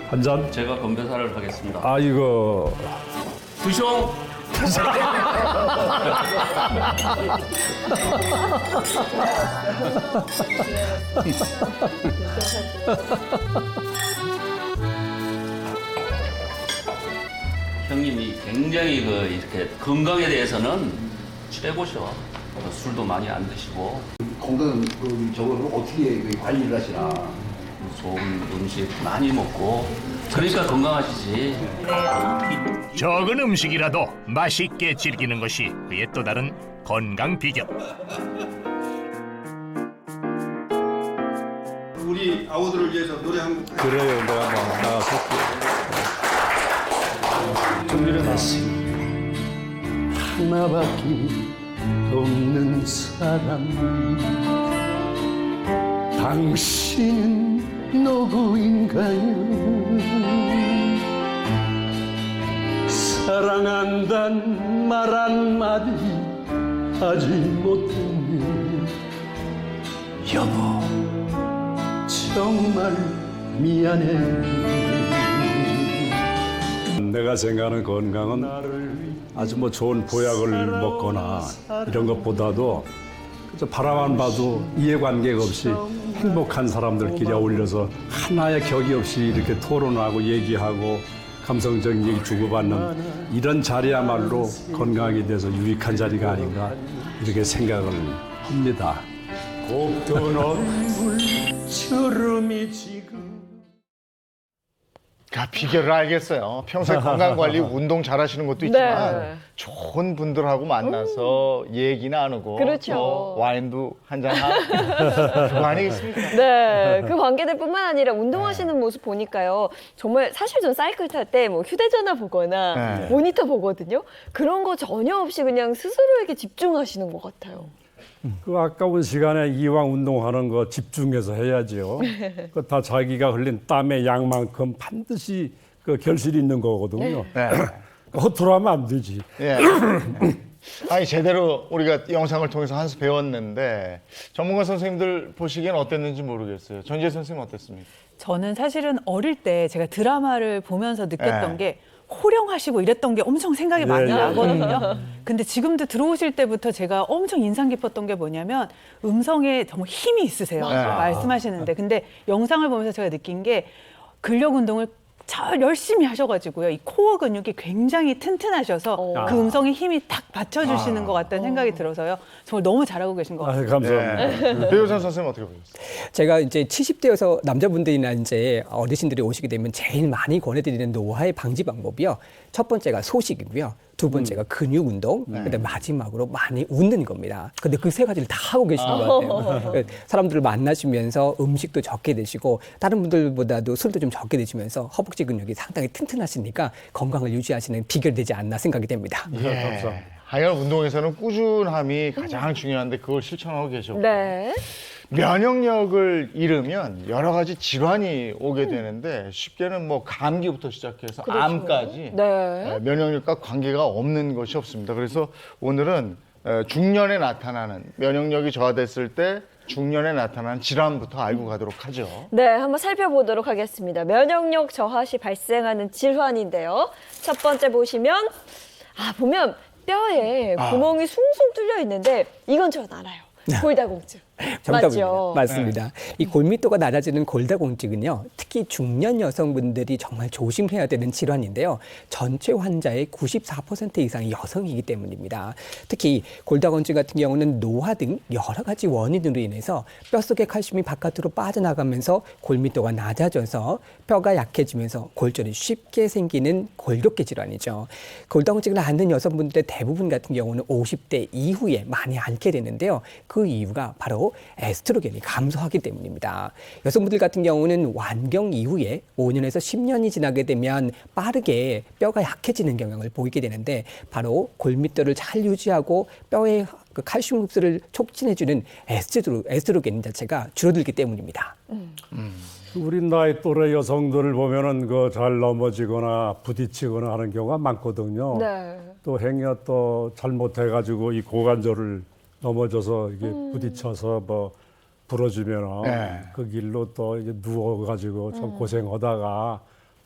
한 잔? 제가 건배사를 하겠습니다. 아이고. 두숑. 형님이 굉장히 이렇게 건강에 대해서는 최고셔. 술도 많이 안 드시고. 건강 저걸 어떻게 관리를 하시나? 좋은 음식 많이 먹고. 그러니까 건강하시지. 적은 음식이라도 맛있게 즐기는 것이 그의 또 다른 건강 비결. 우리 아우들을 위해서 노래 한 곡. 그래요, 내가 뭐 나가서 준비를 했습니다. 하나밖에 없는 사람, 당신은 누구인가요? 사랑한단 말 한마디 하지 못했네. 여보, 정말 미안해. 내가 생각하는 건강은 아주 뭐 좋은 보약을 먹거나 이런 것보다도 그저 바라만 봐도 이해관계가 없이 행복한 사람들끼리 어울려서 하나의 격이 없이 이렇게 토론하고 얘기하고 감성적인 얘기 주고받는 이런 자리야말로 건강에 대해서 유익한 자리가 아닌가 이렇게 생각을 합니다. 곱던 얼굴처럼이 지금. 비결을 알겠어요. 평소에 건강관리, 운동 잘하시는 것도 있지만 네. 좋은 분들하고 만나서 얘기 나누고 그렇죠. 또 와인도 한잔하고 그거 아니겠습니까? 네, 그 관계들뿐만 아니라 운동하시는 모습 보니까요. 정말 사실 전 사이클 탈 때 뭐 휴대전화 보거나 네. 모니터 보거든요. 그런 거 전혀 없이 그냥 스스로에게 집중하시는 것 같아요. 그 아까운 시간에 이왕 운동하는 거 집중해서 해야죠. 그 다 자기가 흘린 땀의 양만큼 반드시 그 결실이 있는 거거든요. 네. 허투루 하면 안 되지. 예. 아니 제대로 우리가 영상을 통해서 한 수 배웠는데 전문가 선생님들 보시기엔 어땠는지 모르겠어요. 전지혜 선생님 어땠습니까? 저는 사실은 어릴 때 제가 드라마를 보면서 느꼈던 네. 게 호령하시고 이랬던 게 엄청 생각이 많이 예. 나거든요. 근데 지금도 들어오실 때부터 제가 엄청 인상 깊었던 게 뭐냐면 음성에 정말 힘이 있으세요. 맞아. 말씀하시는데. 근데 영상을 보면서 제가 느낀 게 근력 운동을 잘 열심히 하셔가지고요. 이 코어 근육이 굉장히 튼튼하셔서 그 음성에 힘이 딱 받쳐주시는 것 같다는 생각이 들어서요. 정말 너무 잘하고 계신 것 같아요. 감사합니다. 배우선 선생님 어떻게 보셨어요? 제가 이제 70대여서 남자분들이나 이제 어르신들이 오시게 되면 제일 많이 권해드리는 노화의 방지 방법이요. 첫 번째가 소식이고요. 두 번째가 근육 운동, 그다음에 마지막으로 많이 웃는 겁니다. 근데 그 세 가지를 다 하고 계시는 것 같아요. 사람들을 만나시면서 음식도 적게 드시고 다른 분들보다도 술도 좀 적게 드시면서 허벅지 근육이 상당히 튼튼하시니까 건강을 유지하시는 비결이 되지 않나 생각이 됩니다. 예. 하여간 운동에서는 꾸준함이 가장 중요한데 그걸 실천하고 계셨고 네. 면역력을 잃으면 여러 가지 질환이 오게 되는데 쉽게는 뭐 감기부터 시작해서 그렇죠. 암까지 네. 면역력과 관계가 없는 것이 없습니다. 그래서 오늘은 중년에 나타나는 면역력이 저하됐을 때 중년에 나타나는 질환부터 알고 가도록 하죠. 네, 한번 살펴보도록 하겠습니다. 면역력 저하 시 발생하는 질환인데요. 첫 번째 보시면 보면 뼈에 구멍이 숭숭 뚫려 있는데 이건 전 알아요. 골다공증. 정답입니다. 맞죠? 맞습니다. 이 골밀도가 낮아지는 골다공증은요, 특히 중년 여성분들이 정말 조심해야 되는 질환인데요. 전체 환자의 94% 이상이 여성이기 때문입니다. 특히 골다공증 같은 경우는 노화 등 여러 가지 원인으로 인해서 뼛속의 칼슘이 바깥으로 빠져나가면서 골밀도가 낮아져서 뼈가 약해지면서 골절이 쉽게 생기는 골격계 질환이죠. 골다공증을 앓는 여성분들의 대부분 같은 경우는 50대 이후에 많이 앓게 되는데요. 그 이유가 바로 바로 에스트로겐이 감소하기 때문입니다. 여성분들 같은 경우는 완경 이후에 5년에서 10년이 지나게 되면 빠르게 뼈가 약해지는 경향을 보이게 되는데 바로 골밀도를 잘 유지하고 뼈의 그 칼슘 흡수를 촉진해주는 에스트로겐 자체가 줄어들기 때문입니다. 우리 나이 또래 여성들을 보면은 그 잘 넘어지거나 부딪히거나 하는 경우가 많거든요. 네. 또 행여 또 잘못해가지고 이 고관절을 넘어져서 이게 부딪혀서 뭐 부러지면 네. 그 길로 또 이게 누워가지고 좀 고생하다가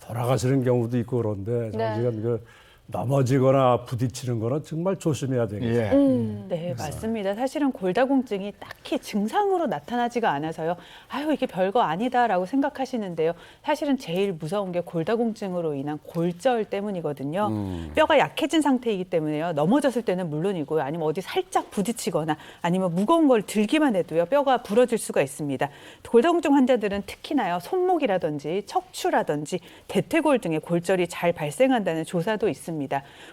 돌아가시는 경우도 있고 그런데 장시간 그 넘어지거나 부딪히는 거는 정말 조심해야 되겠어요. 네, 맞습니다. 사실은 골다공증이 딱히 증상으로 나타나지가 않아서요. 아유, 이게 별거 아니다라고 생각하시는데요. 사실은 제일 무서운 게 골다공증으로 인한 골절 때문이거든요. 뼈가 약해진 상태이기 때문에요. 넘어졌을 때는 물론이고요. 아니면 어디 살짝 부딪히거나 아니면 무거운 걸 들기만 해도요. 뼈가 부러질 수가 있습니다. 골다공증 환자들은 특히나요. 손목이라든지 척추라든지 대퇴골 등의 골절이 잘 발생한다는 조사도 있습니다.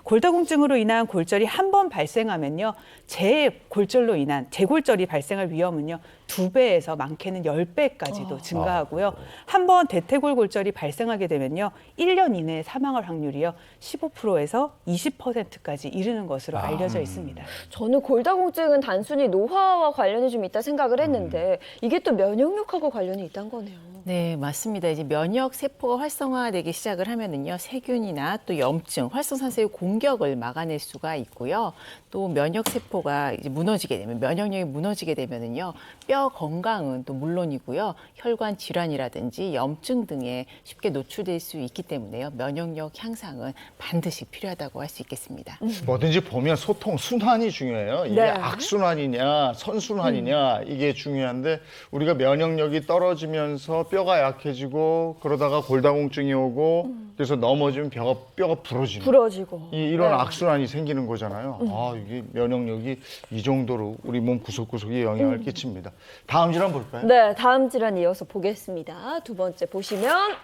골다공증으로 인한 골절이 한 번 발생하면요. 재골절로 인한 재골절이 발생할 위험은요. 2배에서 많게는 10배까지도 증가하고요. 한 번 대퇴골 골절이 발생하게 되면요. 1년 이내에 사망할 확률이요. 15%에서 20%까지 이르는 것으로 알려져 있습니다. 저는 골다공증은 단순히 노화와 관련이 좀 있다 생각을 했는데 이게 또 면역력하고 관련이 있다는 거네요. 네, 맞습니다. 이제 면역 세포가 활성화되기 시작을 하면은요, 세균이나 또 염증, 활성산소의 공격을 막아낼 수가 있고요. 또 면역 세포가 이제 무너지게 되면 면역력이 무너지게 되면은요, 뼈 건강은 또 물론이고요, 혈관 질환이라든지 염증 등에 쉽게 노출될 수 있기 때문에요, 면역력 향상은 반드시 필요하다고 할 수 있겠습니다. 뭐든지 보면 소통, 순환이 중요해요. 이게 네. 악순환이냐 선순환이냐 이게 중요한데 우리가 면역력이 떨어지면서 뼈가 약해지고 그러다가 골다공증이 오고 그래서 넘어지면 뼈가 부러지는 부러지고. 이런 네. 악순환이 생기는 거잖아요. 아, 이게 면역력이 이 정도로 우리 몸 구석구석에 영향을 끼칩니다. 다음 질환 볼까요? 네, 다음 질환 이어서 보겠습니다. 두 번째 보시면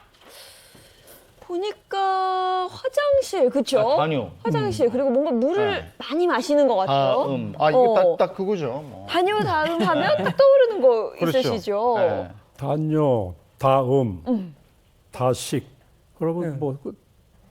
보니까 화장실, 그렇죠? 다뇨. 화장실 그리고 뭔가 물을 네. 많이 마시는 것 같아요. 이게 딱 그거죠. 뭐. 다뇨 다음 하면 딱 떠오르는 거 그렇죠. 있으시죠? 네. 단뇨, 다음, 다식. 그러면 뭐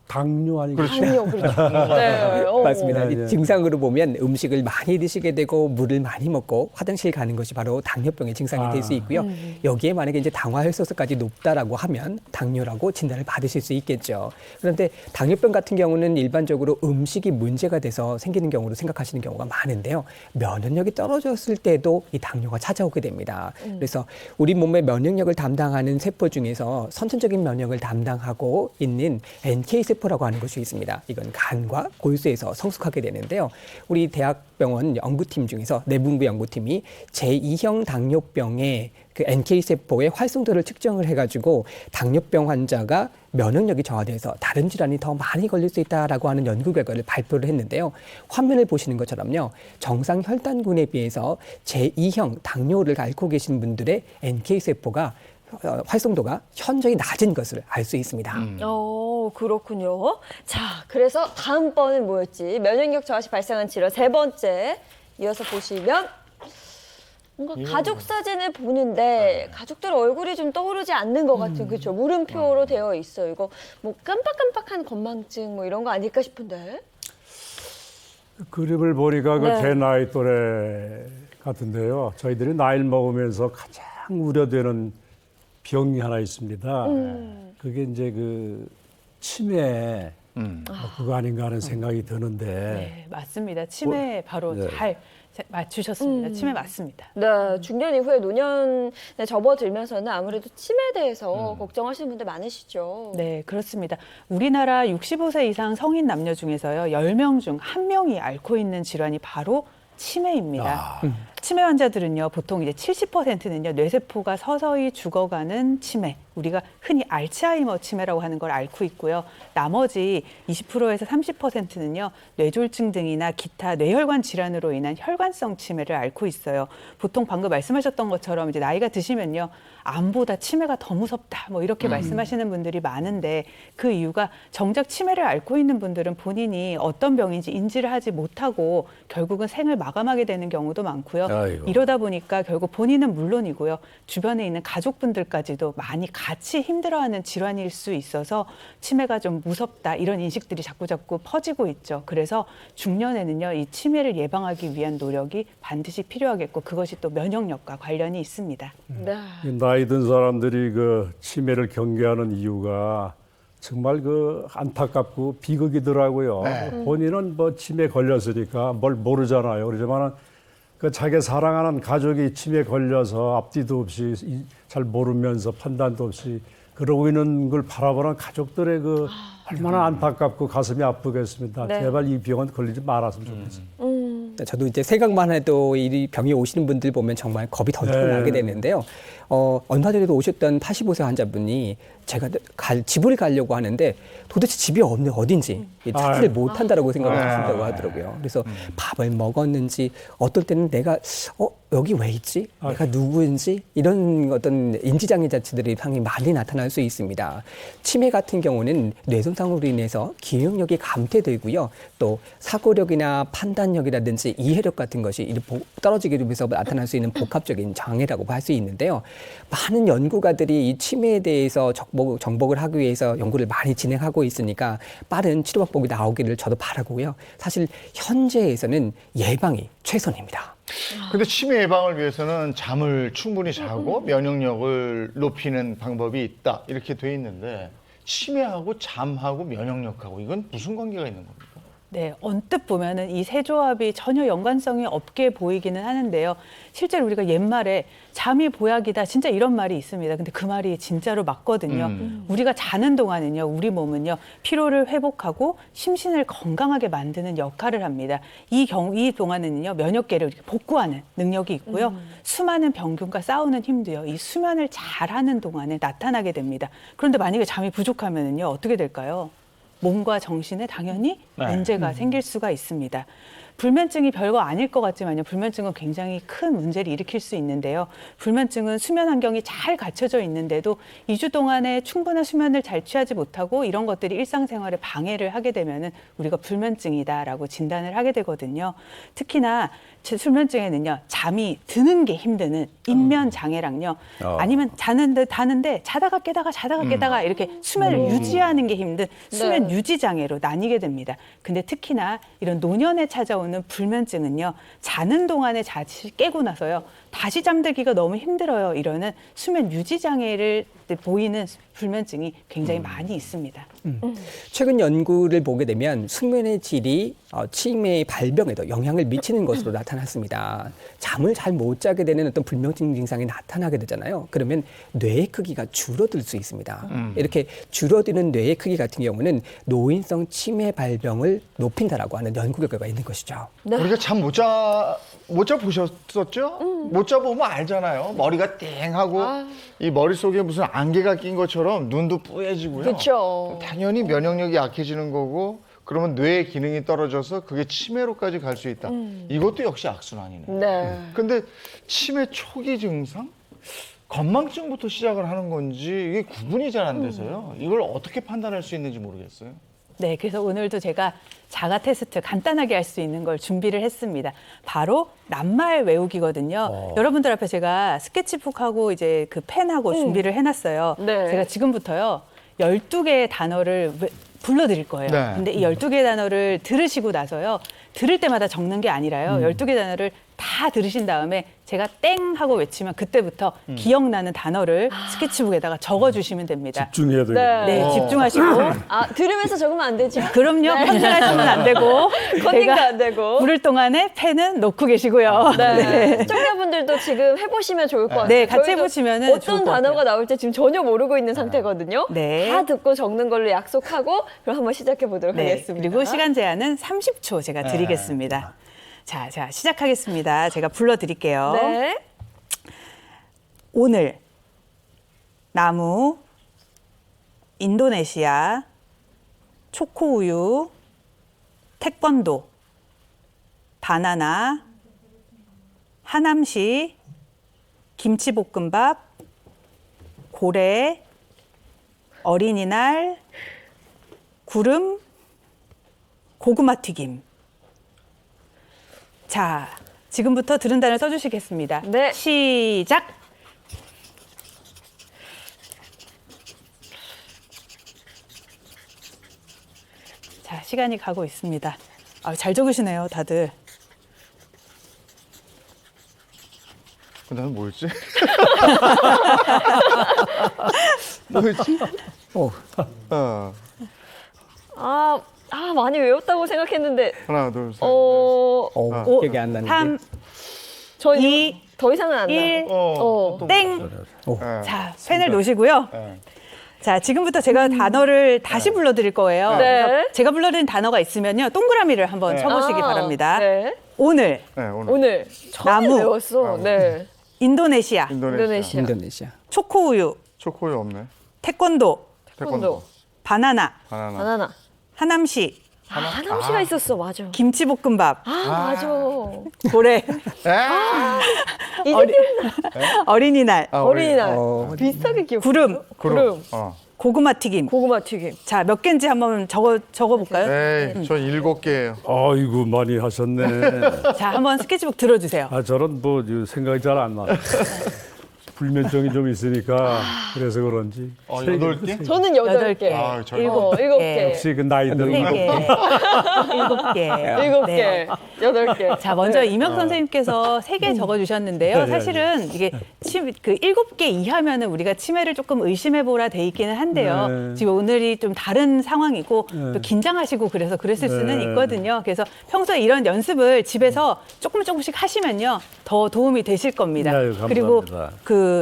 당뇨 아니겠어요? 당뇨, 그렇죠. 네. 맞습니다. 네, 네. 증상으로 보면 음식을 많이 드시게 되고 물을 많이 먹고 화장실 가는 것이 바로 당뇨병의 증상이 될 수 있고요. 여기에 만약에 이제 당화혈소까지 높다라고 하면 당뇨라고 진단을 받으실 수 있겠죠. 그런데 당뇨병 같은 경우는 일반적으로 음식이 문제가 돼서 생기는 경우로 생각하시는 경우가 많은데요. 면역력이 떨어졌을 때도 이 당뇨가 찾아오게 됩니다. 그래서 우리 몸의 면역력을 담당하는 세포 중에서 선천적인 면역을 담당하고 있는 NK세포라고 하는 것이 있습니다. 이건 간과 골수에서 성숙하게 되는데요. 우리 대학병원 연구팀 중에서 내분부 연구팀이 제2형 당뇨병의 그 NK세포의 활성도를 측정을 해가지고 당뇨병 환자가 면역력이 저하돼서 다른 질환이 더 많이 걸릴 수 있다라고 하는 연구 결과를 발표를 했는데요. 화면을 보시는 것처럼요. 정상 혈당군에 비해서 제2형 당뇨를 앓고 계신 분들의 NK세포가 활성도가 현저히 낮은 것을 알 수 있습니다. 그렇군요. 자, 그래서 다음번은 뭐였지? 면역력 저하시 발생한 질환 세 번째 이어서 보시면 뭔가 가족 사진을 보는데 가족들 얼굴이 좀 떠오르지 않는 것 같은 그렇죠. 물음표로 되어 있어요. 이거 뭐 깜빡깜빡한 건망증 뭐 이런 거 아닐까 싶은데. 그림을 보니까 네. 그 제 나이 또래 같은데요. 저희들이 나이를 먹으면서 가장 우려되는 병이 하나 있습니다. 그게 이제 그 치매 그거 아닌가 하는 생각이 드는데. 네, 맞습니다. 치매 바로 네. 잘 맞추셨습니다. 치매 맞습니다. 네, 중년 이후에 노년에 접어들면서는 아무래도 치매에 대해서 걱정하시는 분들 많으시죠. 네, 그렇습니다. 우리나라 65세 이상 성인 남녀 중에서요, 10명 중 1명이 앓고 있는 질환이 바로 치매입니다. 치매 환자들은요, 보통 이제 70%는요, 뇌세포가 서서히 죽어가는 치매, 우리가 흔히 알츠하이머 치매라고 하는 걸 앓고 있고요. 나머지 20%에서 30%는요, 뇌졸중 등이나 기타 뇌혈관 질환으로 인한 혈관성 치매를 앓고 있어요. 보통 방금 말씀하셨던 것처럼 이제 나이가 드시면요, 암보다 치매가 더 무섭다, 뭐 이렇게 말씀하시는 분들이 많은데 그 이유가 정작 치매를 앓고 있는 분들은 본인이 어떤 병인지 인지를 하지 못하고 결국은 생을 마감하게 되는 경우도 많고요. 아이고. 이러다 보니까 결국 본인은 물론이고요. 주변에 있는 가족분들까지도 많이 같이 힘들어하는 질환일 수 있어서 치매가 좀 무섭다 이런 인식들이 자꾸자꾸 퍼지고 있죠. 그래서 중년에는요. 이 치매를 예방하기 위한 노력이 반드시 필요하겠고 그것이 또 면역력과 관련이 있습니다. 네. 나이 든 사람들이 그 치매를 경계하는 이유가 정말 그 안타깝고 비극이더라고요. 네. 본인은 뭐 치매 걸렸으니까 뭘 모르잖아요. 그렇지만은 그 자기 사랑하는 가족이 치매 걸려서 앞뒤도 없이 잘 모르면서 판단도 없이 그러고 있는 걸 바라보는 가족들의 그 얼마나 안타깝고 가슴이 아프겠습니다. 네. 제발 이 병은 걸리지 말았으면 좋겠어요. 저도 이제 생각만 해도 이 병이 오시는 분들 보면 정말 겁이 덜덜 네. 나게 되는데요. 얼마 전에도 오셨던 85세 환자분이 제가 집을 가려고 하는데 도대체 집이 어딘지 찾지를 못한다라고 생각을 하신다고 하더라고요. 그래서 밥을 먹었는지 어떨 때는 내가 여기 왜 있지? 내가 누구인지 이런 어떤 인지장애 자체들이 상당히 많이 나타날 수 있습니다. 치매 같은 경우는 뇌손상으로 인해서 기억력이 감퇴되고요. 또 사고력이나 판단력이라든지 이해력 같은 것이 떨어지게 되면서 나타날 수 있는 복합적인 장애라고 할 수 있는데요. 많은 연구가들이 이 치매에 대해서 정복을 하기 위해서 연구를 많이 진행하고 있으니까 빠른 치료 방법이 나오기를 저도 바라고요. 사실 현재에서는 예방이 최선입니다. 근데 치매 예방을 위해서는 잠을 충분히 자고 면역력을 높이는 방법이 있다 이렇게 돼 있는데 치매하고 잠하고 면역력하고 이건 무슨 관계가 있는 겁니까? 네, 언뜻 보면은 이 세 조합이 전혀 연관성이 없게 보이기는 하는데요. 실제로 우리가 옛말에 잠이 보약이다 진짜 이런 말이 있습니다. 근데 그 말이 진짜로 맞거든요. 우리가 자는 동안은요, 우리 몸은요 피로를 회복하고 심신을 건강하게 만드는 역할을 합니다. 이 동안은요 면역계를 이렇게 복구하는 능력이 있고요. 수많은 병균과 싸우는 힘도요 이 수면을 잘하는 동안에 나타나게 됩니다. 그런데 만약에 잠이 부족하면은요 어떻게 될까요? 몸과 정신에 당연히 문제가 생길 수가 있습니다. 불면증이 별거 아닐 것 같지만요. 불면증은 굉장히 큰 문제를 일으킬 수 있는데요. 불면증은 수면 환경이 잘 갖춰져 있는데도 2주 동안에 충분한 수면을 잘 취하지 못하고 이런 것들이 일상생활에 방해를 하게 되면은 우리가 불면증이다라고 진단을 하게 되거든요. 특히나 수면증에는요. 잠이 드는 게 힘드는 인면 장애랑요. 아니면 자는데 자다가 깨다가 이렇게 수면을 유지하는 게 힘든 수면 유지 장애로 나뉘게 됩니다. 근데 특히나 이런 노년에 찾아오는 불면증은요. 자는 동안에 깨고 나서요. 다시 잠들기가 너무 힘들어요. 이러는 수면 유지 장애를 보이는 불면증이 굉장히 많이 있습니다. 최근 연구를 보게 되면 숙면의 질이 치매의 발병에도 영향을 미치는 것으로 나타났습니다. 잠을 잘 못 자게 되는 어떤 불면증 증상이 나타나게 되잖아요. 그러면 뇌의 크기가 줄어들 수 있습니다. 이렇게 줄어드는 뇌의 크기 같은 경우는 노인성 치매 발병을 높인다라고 하는 연구 결과가 있는 것이죠. 우리가 잠 못 자 보셨었죠? 못 자 보면 알잖아요. 머리가 띵하고 이 머릿속에 무슨 안개가 낀 것처럼 눈도 뿌얘지고요. 그렇죠. 당연히 면역력이 약해지는 거고 그러면 뇌의 기능이 떨어져서 그게 치매로까지 갈 수 있다. 이것도 역시 악순환이네. 네. 근데 치매 초기 증상? 건망증부터 시작을 하는 건지 이게 구분이 잘 안 돼서요. 이걸 어떻게 판단할 수 있는지 모르겠어요. 네, 그래서 오늘도 제가 자가 테스트 간단하게 할 수 있는 걸 준비를 했습니다. 바로 낱말 외우기거든요. 여러분들 앞에 제가 스케치북하고 이제 그 펜하고 준비를 해놨어요. 네. 제가 지금부터요 12개의 단어를 불러드릴 거예요. 네. 근데 이 12개의 단어를 들으시고 나서요. 들을 때마다 적는 게 아니라요. 12개 단어를 다 들으신 다음에 제가 땡 하고 외치면 그때부터 기억나는 단어를 스케치북에다가 적어주시면 됩니다. 집중해야 되겠네요. 네, 집중하시고. 들으면서 적으면 안 되죠? 그럼요. 컨닝하시면 안 되고. 컨닝도 안 되고. 부를 동안에 펜은 놓고 계시고요. 네. 시청자분들도 지금 해보시면 좋을 것 같아요. 네, 같이 해보시면은 좋을 어떤 것 단어가 같아요. 나올지 지금 전혀 모르고 있는 상태거든요. 네. 다 듣고 적는 걸로 약속하고 그럼 한번 시작해 보도록 하겠습니다. 그리고 시간 제한은 30초 제가 드리겠습니다. 자, 시작하겠습니다. 제가 불러드릴게요. 네. 오늘, 나무, 인도네시아, 초코우유, 태권도, 바나나, 하남시, 김치볶음밥, 고래, 어린이날, 구름, 고구마 튀김. 자, 지금부터 들은 단어 써주시겠습니다. 네. 시작. 자, 시간이 가고 있습니다. 아, 잘 적으시네요, 다들. 나는 뭐였지? 뭐였지? 많이 외웠다고 생각했는데. 하나, 둘, 셋. 기억이 안 나는데. 3, 저 2, 더 이상은 안 1, 나요. 땡. 네. 자, 펜을 놓으시고요. 네. 자, 지금부터 제가 단어를 다시 불러드릴 거예요. 네. 그래서 제가 불러드린 단어가 있으면요. 동그라미를 한번 쳐보시기 바랍니다. 네. 오늘, 네, 오늘 처음 나무. 외웠어. 네. 인도네시아, 인도네시아. 초코우유, 초코우유 없네. 태권도, 태권도. 바나나, 바나나. 하남시, 하남시가 있었어. 맞아. 김치볶음밥, 맞아. 고래, 이제 어린이날, 어린이날. 비슷하게 기억. 구름, 고구마 튀김. 고구마 튀김. 자, 몇 개인지 한번 적어볼까요? 에이, 전 7개예요. 아이고 많이 하셨네. 자, 한번 스케치북 들어주세요. 저는 뭐 생각이 잘 안 나요. 불면증이 좀 있으니까 그래서 그런지. 8개? 저는 8개. 아, 저 7개. 역시 그 나이대로 3개, 7개. 7개. 8개. 자, 먼저 이명 선생님께서 3개 적어주셨는데요. 네, 사실은 이게 그 7개 이하면은 우리가 치매를 조금 의심해보라 돼 있기는 한데요. 네. 지금 오늘이 좀 다른 상황이고 네. 또 긴장하시고 그래서 그랬을 네. 수는 있거든요. 그래서 평소에 이런 연습을 집에서 조금씩 하시면요. 더 도움이 되실 겁니다. 네, 감사합니다. 그리고 그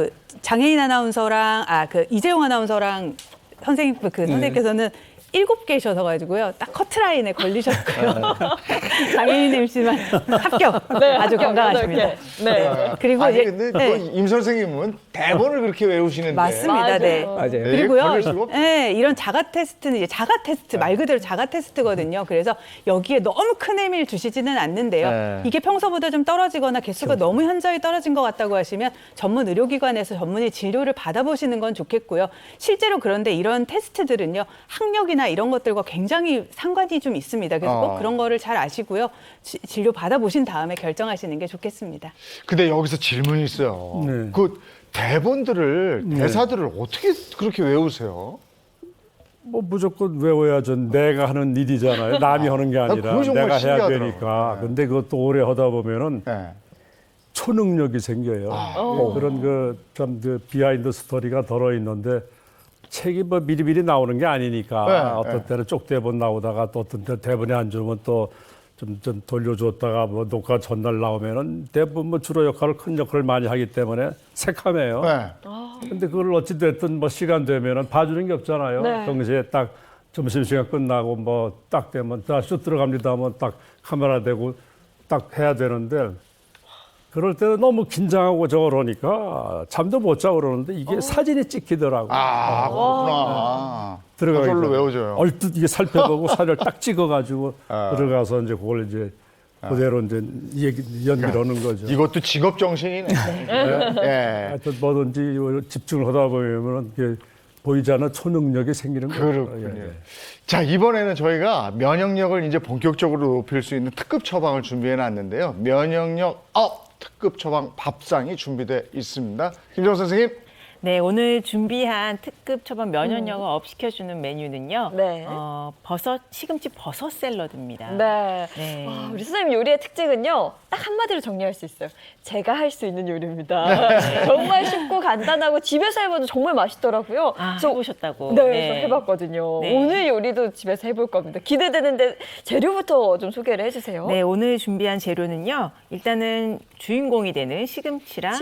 장혜인 아나운서랑 그 이재용 아나운서랑 선생님께서는 7개셔서 가지고요. 딱 커트라인에 걸리셨고요. 장혜인 MC만 합격. 아주 건강하십니다. 네. 그리고 아니, 이제 근데 임 선생님은 대본을 그렇게 외우시는데. 맞습니다. 네. 맞아요. 그리고요. 걸릴 수가 없죠. 네, 이런 자가 테스트는 이제 자가 테스트 말 그대로 자가 테스트거든요. 그래서 여기에 너무 큰 의미를 두시지는 않는데요. 네. 이게 평소보다 좀 떨어지거나 개수가 너무 현저히 떨어진 것 같다고 하시면 전문 의료기관에서 전문의 진료를 받아보시는 건 좋겠고요. 실제로 그런데 이런 테스트들은요. 학력이나 이런 것들과 굉장히 상관이 좀 있습니다. 그래서 꼭 그런 거를 잘 아시고요. 진료 받아보신 다음에 결정하시는 게 좋겠습니다. 근데 여기서 질문이 있어요. 네. 그 대본들을, 대사들을 어떻게 그렇게 외우세요? 뭐 무조건 외워야죠. 내가 하는 일이잖아요. 남이 하는 게 아니라 그거 정말 내가 해야 신기하더라고요. 되니까. 네. 근데 그것도 오래 하다 보면은 초능력이 생겨요. 그런 참 비하인드 스토리가 들어 있는데 책이 뭐 미리미리 나오는 게 아니니까 어떤 때는 쪽대본 나오다가 또 어떤 때 대본에 안 주면 또 좀 돌려줬다가 뭐 녹화 전날 나오면은 대부분 뭐 주로 역할을 큰 역할을 많이 하기 때문에 새카매요. 근데 그걸 어찌 됐든 뭐 시간 되면은 봐주는 게 없잖아요. 네. 동시에 딱 점심시간 끝나고 뭐 딱 되면 딱 슛 들어갑니다 하면 딱 카메라 대고 딱 해야 되는데 그럴 때는 너무 긴장하고 저러니까 잠도 못 자고 그러는데 이게 사진이 찍히더라고요. 그렇구나. 들어가기로 외워져요. 얼뜻 이게 살펴보고 사진을 딱 찍어가지고 들어가서 이제 그걸 이제 그대로 이제 연기를 하는 거죠. 이것도 직업 정신이네. 하여튼 뭐든지 집중을 하다 보면 보이지 않는 초능력이 생기는 거죠. 그렇군요. 자, 이번에는 저희가 면역력을 이제 본격적으로 높일 수 있는 특급 처방을 준비해 놨는데요. 면역력 업 특급 처방 밥상이 준비되어 있습니다. 김정 선생님. 네, 오늘 준비한 특급 처방 면역력을 업 시켜주는 메뉴는요. 네. 시금치 버섯 샐러드입니다. 네. 네. 우리 선생님 요리의 특징은요. 딱 한마디로 정리할 수 있어요. 제가 할 수 있는 요리입니다. 정말 쉽고 간단하고 집에서 해봐도 정말 맛있더라고요. 해보셨다고? 네, 그래서 해봤거든요. 네. 오늘 요리도 집에서 해볼 겁니다. 기대되는데 재료부터 좀 소개를 해주세요. 네, 오늘 준비한 재료는요. 일단은 주인공이 되는 시금치랑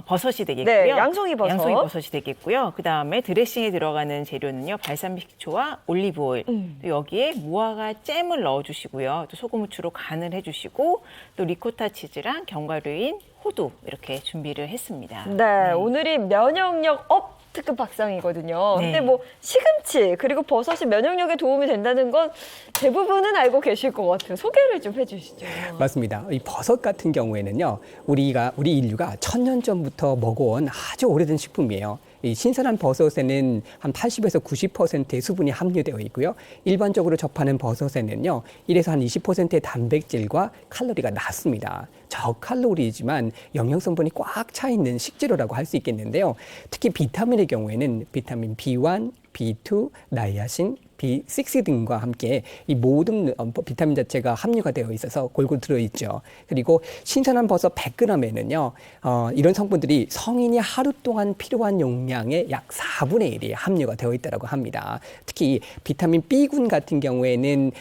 버섯이 되겠고요. 네, 양송이 버섯. 양송이 버섯이 되겠고요. 그 다음에 드레싱에 들어가는 재료는요. 발사믹초와 올리브 오일. 또 여기에 무화과 잼을 넣어주시고요. 또 소금, 후추로 간을 해주시고 또 리코타 치즈랑 견과류인 호두 이렇게 준비를 했습니다. 네, 오늘이 면역력 업 특급 밥상이거든요. 네. 근데 뭐 시금치 그리고 버섯이 면역력에 도움이 된다는 건 대부분은 알고 계실 것 같아요. 소개를 좀 해주시죠. 맞습니다. 이 버섯 같은 경우에는요, 우리 인류가 1000년 전부터 먹어온 아주 오래된 식품이에요. 이 신선한 버섯에는 한 80에서 90%의 수분이 함유되어 있고요. 일반적으로 접하는 버섯에는요, 1에서 한 20%의 단백질과 칼로리가 낮습니다. 저칼로리이지만 영양 성분이 꽉 차 있는 식재료라고 할 수 있겠는데요. 특히 비타민의 경우에는 비타민 B1, B2, 나이아신, B6 등과 함께 이 모든 비타민 자체가 함유가 되어 있어서 골고루 들어있죠. 그리고 신선한 버섯 100g에는요, 이런 성분들이 성인이 하루 동안 필요한 용량의 약 4분의 1이 함유가 되어 있다고 합니다. 특히 비타민 B군 같은 경우에는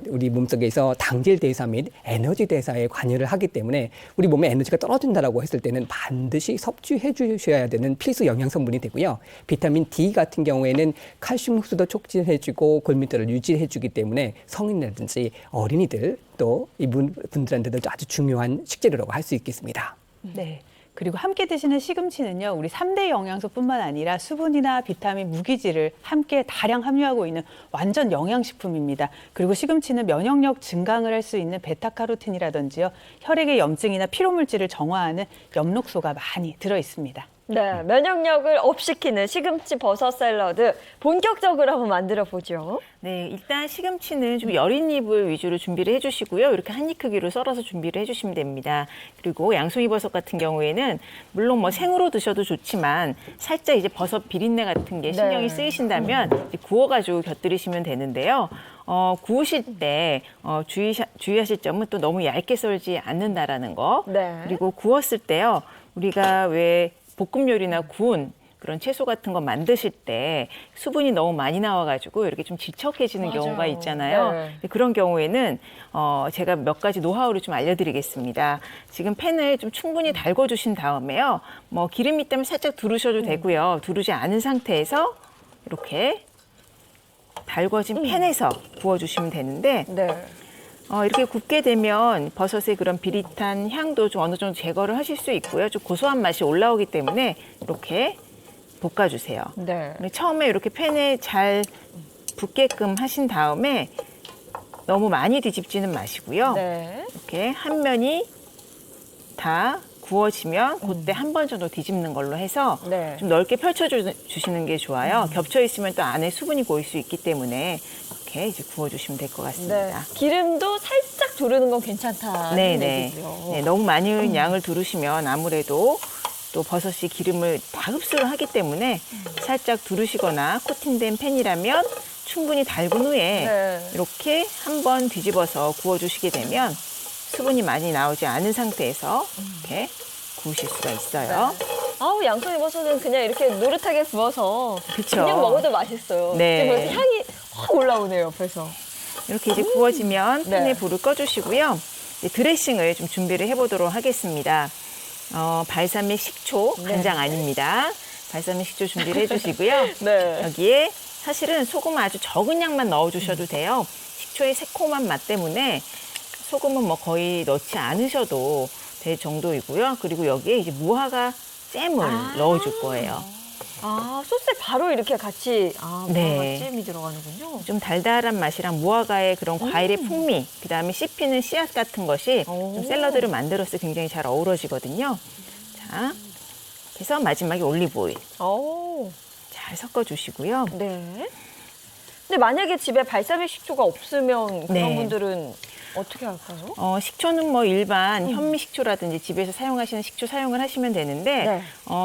우리 몸속에서 당질 대사 및 에너지 대사에 관여를 하기 때문에 우리 몸에 에너지가 떨어진다라고 했을 때는 반드시 섭취해 주셔야 되는 필수 영양 성분이 되고요. 비타민 D 같은 경우에는 칼슘 흡수도 촉진해주고 골밀도를 유지해주기 때문에 성인이라든지 어린이들 또 이분들한테도 아주 중요한 식재료라고 할 수 있겠습니다. 네. 그리고 함께 드시는 시금치는요, 우리 3대 영양소뿐만 아니라 수분이나 비타민, 무기질을 함께 다량 함유하고 있는 완전 영양식품입니다. 그리고 시금치는 면역력 증강을 할 수 있는 베타카로틴이라든지요, 혈액의 염증이나 피로물질을 정화하는 엽록소가 많이 들어 있습니다. 네, 면역력을 업시키는 시금치 버섯 샐러드 본격적으로 한번 만들어 보죠. 네, 일단 시금치는 좀 여린 잎을 위주로 준비를 해주시고요. 이렇게 한 입 크기로 썰어서 준비를 해주시면 됩니다. 그리고 양송이 버섯 같은 경우에는 물론 뭐 생으로 드셔도 좋지만 살짝 이제 버섯 비린내 같은 게 신경이 쓰이신다면 이제 구워가지고 곁들이시면 되는데요. 구우실 때 주의하실 점은 또 너무 얇게 썰지 않는다라는 거. 네. 그리고 구웠을 때요, 우리가 왜 볶음 요리나 구운 그런 채소 같은 거 만드실 때 수분이 너무 많이 나와가지고 이렇게 좀 질척해지는 경우가 있잖아요. 네. 그런 경우에는 제가 몇 가지 노하우를 좀 알려드리겠습니다. 지금 팬을 좀 충분히 달궈주신 다음에요. 뭐 기름이 있다면 살짝 두르셔도 되고요. 두르지 않은 상태에서 이렇게 달궈진 팬에서 구워주시면 되는데 이렇게 굽게 되면 버섯의 그런 비릿한 향도 좀 어느 정도 제거를 하실 수 있고요. 좀 고소한 맛이 올라오기 때문에 이렇게 볶아주세요. 네. 처음에 이렇게 팬에 잘 붙게끔 하신 다음에 너무 많이 뒤집지는 마시고요. 이렇게 한 면이 다 구워지면 그때 한 번 정도 뒤집는 걸로 해서 좀 넓게 펼쳐주시는 게 좋아요. 겹쳐 있으면 또 안에 수분이 고일 수 있기 때문에 이렇게 이제 구워주시면 될 것 같습니다. 기름도 살짝 두르는 건 괜찮다는 얘기죠. 네, 너무 많은 양을 두르시면 아무래도 또 버섯이 기름을 다 흡수를 하기 때문에 살짝 두르시거나 코팅된 팬이라면 충분히 달군 후에 이렇게 한번 뒤집어서 구워주시게 되면 수분이 많이 나오지 않은 상태에서 이렇게 구우실 수가 있어요. 아우, 양송이 버섯은 그냥 이렇게 노릇하게 구워서 그쵸? 그냥 먹어도 맛있어요. 네. 벌써 향이 확 올라오네요, 옆에서. 이렇게 이제 구워지면 팬에 불을 꺼주시고요. 이제 드레싱을 좀 준비를 해보도록 하겠습니다. 발사믹 식초, 간장 아닙니다. 발사믹 식초 준비를 해주시고요. 여기에 사실은 소금 아주 적은 양만 넣어주셔도 돼요. 식초의 새콤한 맛 때문에 소금은 뭐 거의 넣지 않으셔도 될 정도이고요. 그리고 여기에 이제 무화과 잼을 넣어줄 거예요. 소스에 바로 이렇게 같이 무화과 잼이 들어가는군요. 좀 달달한 맛이랑 무화과의 그런 과일의 풍미, 그다음에 씹히는 씨앗 같은 것이 좀 샐러드를 만들었을 때 굉장히 잘 어우러지거든요. 자, 그래서 마지막에 올리브 오일 잘 섞어주시고요. 근데 만약에 집에 발사믹 식초가 없으면 그런 분들은 어떻게 할까요? 식초는 뭐 일반 현미 식초라든지 집에서 사용하시는 식초 사용을 하시면 되는데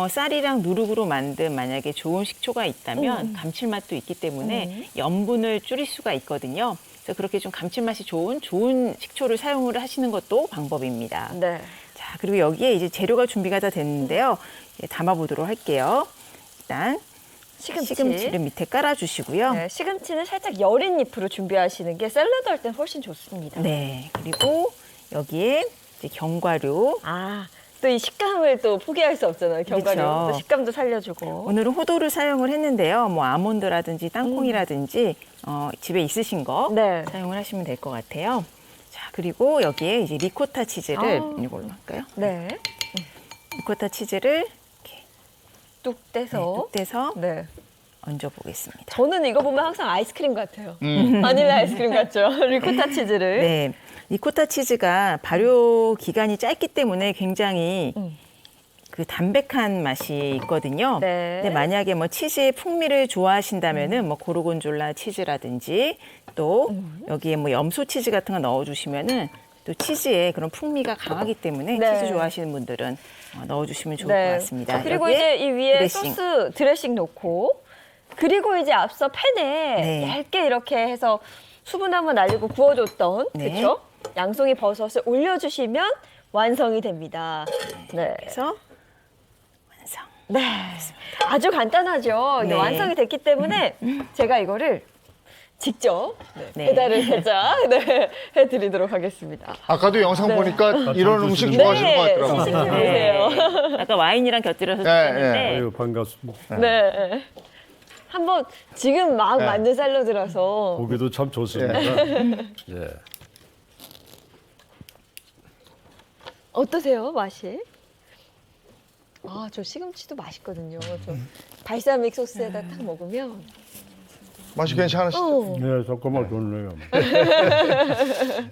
쌀이랑 누룩으로 만든 만약에 좋은 식초가 있다면 감칠맛도 있기 때문에 염분을 줄일 수가 있거든요. 그래서 그렇게 좀 감칠맛이 좋은 식초를 사용을 하시는 것도 방법입니다. 자, 그리고 여기에 이제 재료가 준비가 다 됐는데요. 담아보도록 할게요. 일단 시금치를 밑에 깔아주시고요. 시금치는 살짝 여린 잎으로 준비하시는 게 샐러드 할 땐 훨씬 좋습니다. 네, 그리고 여기에 이제 견과류. 또 이 식감을 또 포기할 수 없잖아요. 견과류. 그렇죠. 또 식감도 살려주고. 오늘은 호두를 사용을 했는데요. 뭐 아몬드라든지 땅콩이라든지 집에 있으신 거 사용을 하시면 될 것 같아요. 자, 그리고 여기에 이제 리코타 치즈를 이걸로 할까요? 리코타 치즈를 뚝 떼서 얹어보겠습니다. 저는 이거 보면 항상 아이스크림 같아요. 바닐라 아이스크림 같죠? 리코타 치즈를. 리코타 치즈가 발효 기간이 짧기 때문에 굉장히 그 담백한 맛이 있거든요. 네. 근데 만약에 뭐 치즈의 풍미를 좋아하신다면은 뭐 고르곤졸라 치즈라든지 또 여기에 뭐 염소 치즈 같은 거 넣어주시면은 또 치즈의 그런 풍미가 강하기 때문에 네. 치즈 좋아하시는 분들은 넣어주시면 좋을 네. 것 같습니다. 그리고 여기에 이제 이 위에 드레싱. 소스 드레싱 놓고 그리고 이제 앞서 팬에 네. 얇게 이렇게 해서 수분 한번 날리고 구워줬던 네. 그렇죠? 양송이 버섯을 올려주시면 완성이 됩니다. 네. 그래서 완성. 네. 아주 간단하죠. 이게 네. 완성이 됐기 때문에 제가 이거를 직접 네. 배달을 살짝 네, 해드리도록 하겠습니다. 아까도 영상 네. 보니까 이런 음식 네, 좋아하시는 것 같더라고요. 시식해 보세요. 아까 와인이랑 곁들여서 네, 드셨는데 아유, 반갑습니다. 네. 한번 지금 막 네. 만든 샐러드라서 보기도 참 좋습니다. 예. 어떠세요, 맛이? 아, 저 시금치도 맛있거든요. 저 발사믹 소스에다 딱 먹으면. 맛이 괜찮으시죠? 네, 잠깐만 좋네요.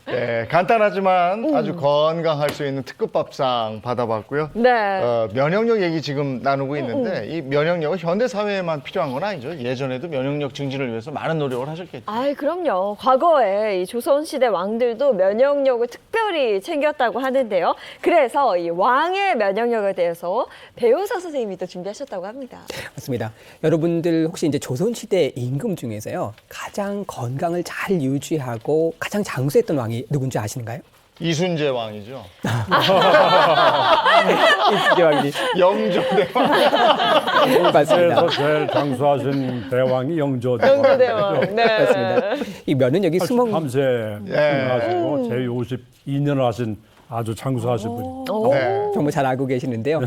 네, 간단하지만 아주 건강할 수 있는 특급 밥상 받아봤고요. 네. 면역력 얘기 지금 나누고 있는데 이 면역력은 현대 사회에만 필요한 건 아니죠. 예전에도 면역력 증진을 위해서 많은 노력을 하셨겠죠. 아이, 그럼요. 과거에 이 조선시대 왕들도 면역력을 특별히 챙겼다고 하는데요. 그래서 이 왕의 면역력에 대해서 배우사 선생님이 또 준비하셨다고 합니다. 맞습니다. 여러분들 혹시 이제 조선시대 임금 중에서요 가장 건강을 잘 유지하고 가장 장수했던 왕이 누군지 아시는가요? 이순재 왕이죠. 이순재 왕이 영조대왕. 맞습니다. 그래서 제일 장수하신 대왕이 영조대왕. 영조대왕. 네. 맞습니다. 이 면역력이 수명 83세 하시고 제 52년을 하신 아주 장수하신 분이. 네. 정말 잘 알고 계시는데요.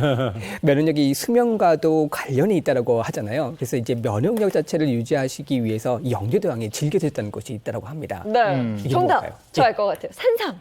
면역력이 수명과도 관련이 있다고 하잖아요. 그래서 이제 면역력 자체를 유지하시기 위해서 이 영조대왕이 즐겨졌다는 것이 있다고 합니다. 네. 이게 정답. 뭘까요? 저 알 것 같아요. 산삼.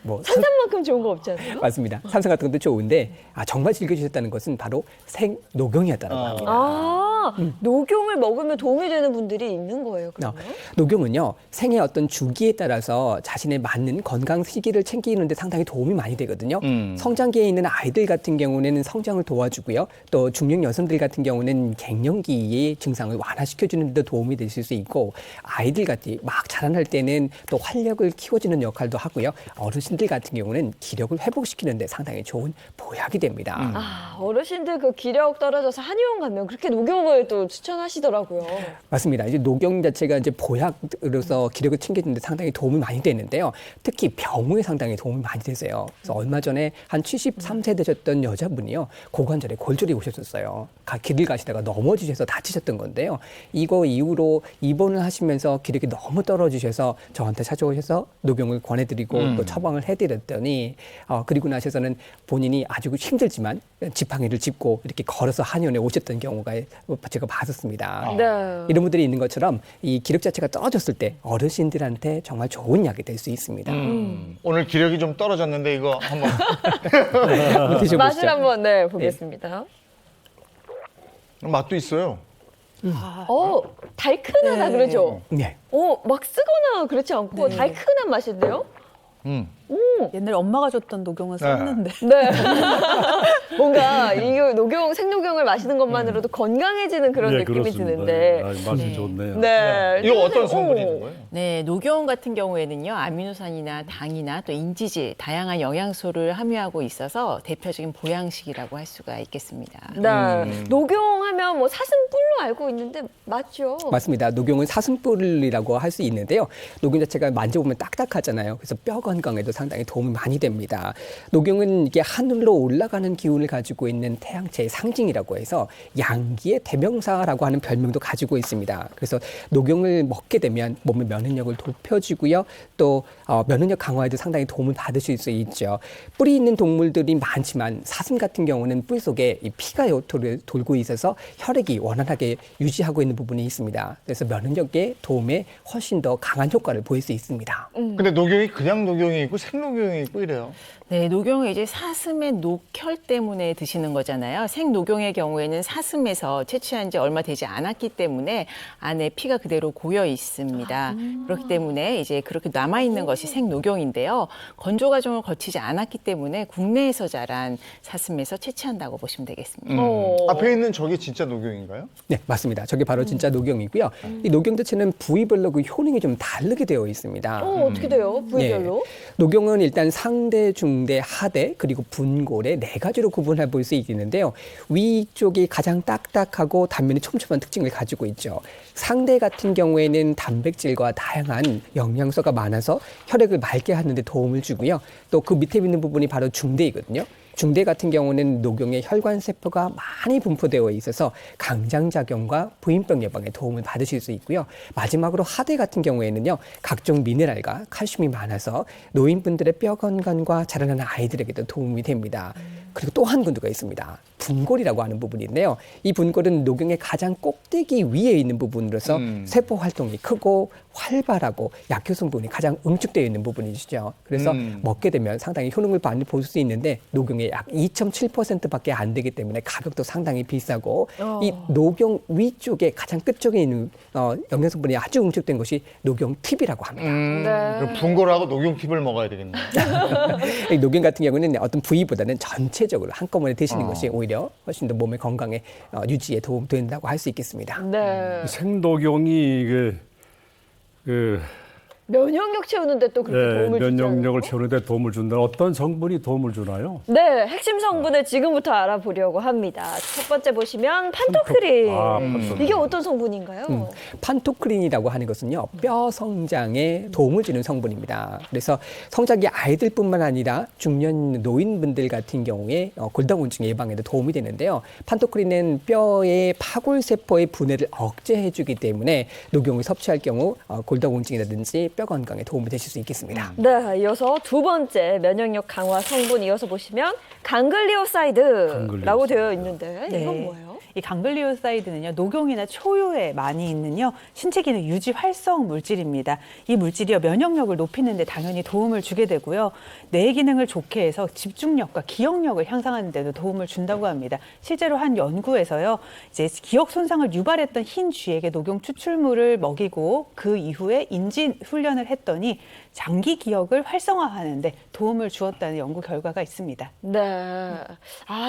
뭐 산삼만큼 좋은 거 없지 않나요? 맞습니다. 산삼 같은 것도 좋은데 정말 즐겨주셨다는 것은 바로 생녹용이었다고 합니다. 아, 녹용을 먹으면 도움이 되는 분들이 있는 거예요, 그러면? 녹용은요, 생의 어떤 주기에 따라서 자신에 맞는 건강 시기를 챙기는데 상당히 도움이 많이 되거든요. 성장기에 있는 아이들 같은 경우는 성장을 도와주고요. 또 중년 여성들 같은 경우는 갱년기의 증상을 완화시켜주는 데 도움이 되실 수 있고, 아이들 같이 막 자라날 때는 또 활력을 키워주는 역할도 하고요. 어르신들 같은 경우는 기력을 회복시키는 데 상당히 좋은 보약이 됩니다. 아, 어르신들 그 기력 떨어져서 한의원 가면 그렇게 녹용을 또 추천하시더라고요. 맞습니다. 이제 녹용 자체가 이제 보약으로서 기력을 챙기는 데 상당히 도움이 많이 되는데요. 특히 병후에 상당히 도움이 많이 되세요. 그래서 얼마 전에 한 73세 되셨던 여자분이요. 고관절에 골절이 오셨었어요. 길을 가시다가 넘어지셔서 다치셨던 건데요. 이거 이후로 입원을 하시면서 기력이 너무 떨어지셔서 저한테 찾아오셔서 녹용을 권해드리고 또 처방을 해드렸더니 그리고 나셔서는 본인이 아주 힘들지만 지팡이를 짚고 이렇게 걸어서 한의원에 오셨던 경우가 제가 봤었습니다. 네. 이런 분들이 있는 것처럼 이 기력 자체가 떨어졌을 때 어르신들한테 정말 좋은 약이 될 수 있습니다. 오늘 기력이 좀 떨어졌는데 이거 한번 드셔보시죠. 맛을 한번 네, 보겠습니다. 맛도 있어요. 달큰하다 그러죠? 네. 막 쓰거나 그렇지 않고 달큰한 맛인데요? 옛날에 엄마가 줬던 녹용은 썼는데. 네. 뭔가 이 녹용, 생녹용을 마시는 것만으로도 건강해지는 그런 예, 느낌이 그렇습니다. 드는데. 맛이 좋네요. 네. 이거 어떤 성분이 있는 거예요? 네, 녹용 같은 경우에는요, 아미노산이나 당이나 또 인지질, 다양한 영양소를 함유하고 있어서 대표적인 보양식이라고 할 수가 있겠습니다. 네. 녹용하면 뭐 사슴뿔로 알고 있는데 맞죠? 맞습니다. 녹용은 사슴뿔이라고 할 수 있는데요. 녹용 자체가 만져보면 딱딱하잖아요. 그래서 뼈 건강에도 상당히 도움이 많이 됩니다. 녹용은 이게 하늘로 올라가는 기운을 가지고 있는 태양체의 상징이라고 해서 양기의 대명사라고 하는 별명도 가지고 있습니다. 그래서 녹용을 먹게 되면 몸의 면역력을 높여주고요. 또 면역력 강화에도 상당히 도움을 받으실 수 있죠. 뿔이 있는 동물들이 많지만 사슴 같은 경우는 뿔 속에 이 피가 돌고 있어서 혈액이 원활하게 유지하고 있는 부분이 있습니다. 그래서 면역력의 도움에 훨씬 더 강한 효과를 보일 수 있습니다. 근데 녹용이 그냥 녹용이 있고 생녹용이 있고 이래요. 네, 녹용은 이제 사슴의 녹혈 때문에 드시는 거잖아요. 생녹용의 경우에는 사슴에서 채취한 지 얼마 되지 않았기 때문에 안에 피가 그대로 고여 있습니다. 그렇기 때문에 이제 그렇게 남아있는 것이 생녹용인데요. 건조 과정을 거치지 않았기 때문에 국내에서 자란 사슴에서 채취한다고 보시면 되겠습니다. 앞에 있는 저게 진짜 녹용인가요? 네, 맞습니다. 저게 바로 진짜 녹용이고요. 이 녹용 자체는 부위별로 그 효능이 좀 다르게 되어 있습니다. 어떻게 돼요? 부위별로? 녹용은 일단 상대, 중대, 하대 그리고 분골의 4가지로 구분해 볼 수 있는데요. 위쪽이 가장 딱딱하고 단면이 촘촘한 특징을 가지고 있죠. 상대 같은 경우에는 단백질과 다양한 영양소가 많아서 혈액을 맑게 하는 데 도움을 주고요. 또 그 밑에 있는 부분이 바로 중대이거든요. 중대 같은 경우는 녹용의 혈관세포가 많이 분포되어 있어서 강장작용과 부인병 예방에 도움을 받으실 수 있고요. 마지막으로 하대 같은 경우에는요. 각종 미네랄과 칼슘이 많아서 노인분들의 뼈 건강과 자라나는 아이들에게도 도움이 됩니다. 그리고 또 한 군데가 있습니다. 분골이라고 하는 부분인데요. 이 분골은 녹용의 가장 꼭대기 위에 있는 부분으로서 세포 활동이 크고 활발하고 약효 성분이 가장 응축되어 있는 부분이시죠. 그래서 먹게 되면 상당히 효능을 많이 볼 수 있는데 녹용의 약 2.7%밖에 안 되기 때문에 가격도 상당히 비싸고 이 녹용 위쪽에 가장 끝쪽에 있는 영양 성분이 아주 응축된 것이 녹용 팁이라고 합니다. 그럼 분골하고 녹용 팁을 먹어야 되겠네요. 이 녹용 같은 경우는 어떤 부위보다는 전체적으로 한꺼번에 드시는 것이 오히려 훨씬 더 몸의 건강에 유지에 도움된다고 할 수 있겠습니다. 네. 생녹용이 면역력 채우는데 또 그렇게 도움을 주죠. 면역력을 채우는데 도움을 준다. 어떤 성분이 도움을 주나요? 네, 핵심 성분을 지금부터 알아보려고 합니다. 첫 번째 보시면 판토크린. 판토크린. 이게 어떤 성분인가요? 판토크린이라고 하는 것은요, 뼈 성장에 도움을 주는 성분입니다. 그래서 성장기 아이들뿐만 아니라 중년 노인분들 같은 경우에 골다공증 예방에도 도움이 되는데요. 판토크린은 뼈의 파골세포의 분해를 억제해주기 때문에 녹용을 섭취할 경우 골다공증이라든지 뼈 건강에 도움이 되실 수 있겠습니다. 네, 이어서 두 번째 면역력 강화 성분 이어서 보시면 강글리오사이드라고 되어 있는데 이건 뭐예요? 이 강글리오사이드는요, 녹용이나 초유에 많이 있는요, 신체 기능 유지 활성 물질입니다. 이 물질이요, 면역력을 높이는 데 당연히 도움을 주게 되고요. 뇌 기능을 좋게 해서 집중력과 기억력을 향상하는 데도 도움을 준다고 합니다. 실제로 한 연구에서요, 이제 기억 손상을 유발했던 흰 쥐에게 녹용 추출물을 먹이고 그 이후에 인지 훈련을 했더니 장기 기억을 활성화하는데 도움을 주었다는 연구 결과가 있습니다. 네.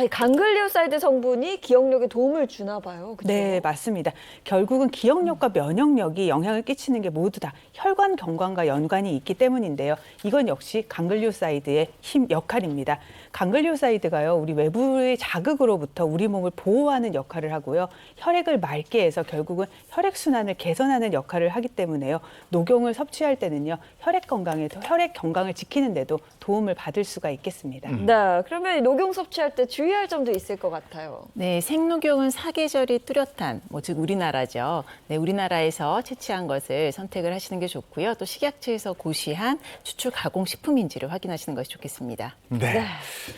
이 강글리오사이드 성분이 기억력에 도움을 주나 봐요. 그렇죠? 네, 맞습니다. 결국은 기억력과 면역력이 영향을 끼치는 게 모두 다 혈관 경관과 연관이 있기 때문인데요. 이건 역시 강글리오사이드의 역할입니다. 강글리오사이드가요, 우리 외부의 자극으로부터 우리 몸을 보호하는 역할을 하고요. 혈액을 맑게 해서 결국은 혈액순환을 개선하는 역할을 하기 때문에요. 녹용을 섭취할 때는요, 혈액 건강을 지키는 데도 도움을 받을 수가 있겠습니다. 네, 그러면 녹용 섭취할 때 주의할 점도 있을 것 같아요. 네, 생녹용은 사계절이 뚜렷한, 즉 우리나라죠. 네, 우리나라에서 채취한 것을 선택을 하시는 게 좋고요. 또 식약처에서 고시한 추출 가공 식품인지를 확인하시는 것이 좋겠습니다. 네.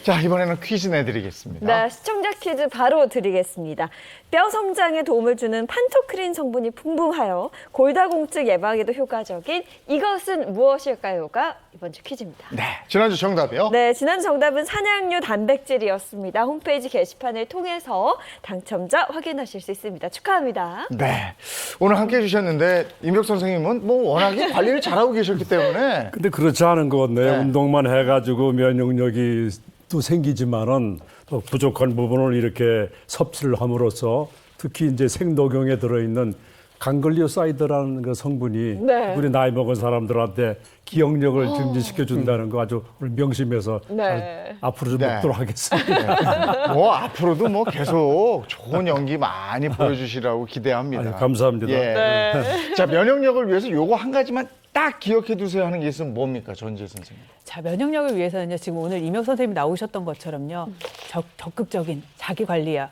자, 이번에는 퀴즈 내드리겠습니다. 네, 시청자 퀴즈 바로 드리겠습니다. 뼈 성장에 도움을 주는 판토크린 성분이 풍부하여 골다공증 예방에도 효과적인 이것은 무엇일까요가 이번 주 퀴즈입니다. 네, 지난주 정답이요? 네, 지난주 정답은 산양류 단백질이었습니다. 홈페이지 게시판을 통해서 당첨자 확인하실 수 있습니다. 축하합니다. 네, 오늘 함께 해주셨는데 임혁 선생님은 워낙에 관리를 잘하고 계셨기 때문에 근데 그렇지 않은 것 같네요. 운동만 해가지고 면역력이 또 생기지만은 또 부족한 부분을 이렇게 섭취를 함으로써 특히 이제 생녹용에 들어있는 강글리오사이드라는 그 성분이 우리 나이 먹은 사람들한테 기억력을 증진시켜 준다는 거 아주 오늘 명심해서 앞으로 좀 먹도록 하겠습니다. 앞으로도 계속 좋은 연기 많이 보여주시라고 기대합니다. 감사합니다. 예. 자, 면역력을 위해서 요거 한 가지만 딱 기억해 두세요 하는 게 있으면 뭡니까, 전재 선생님? 자, 면역력을 위해서는요, 지금 오늘 임혁 선생님 나오셨던 것처럼요, 적극적인 자기 관리를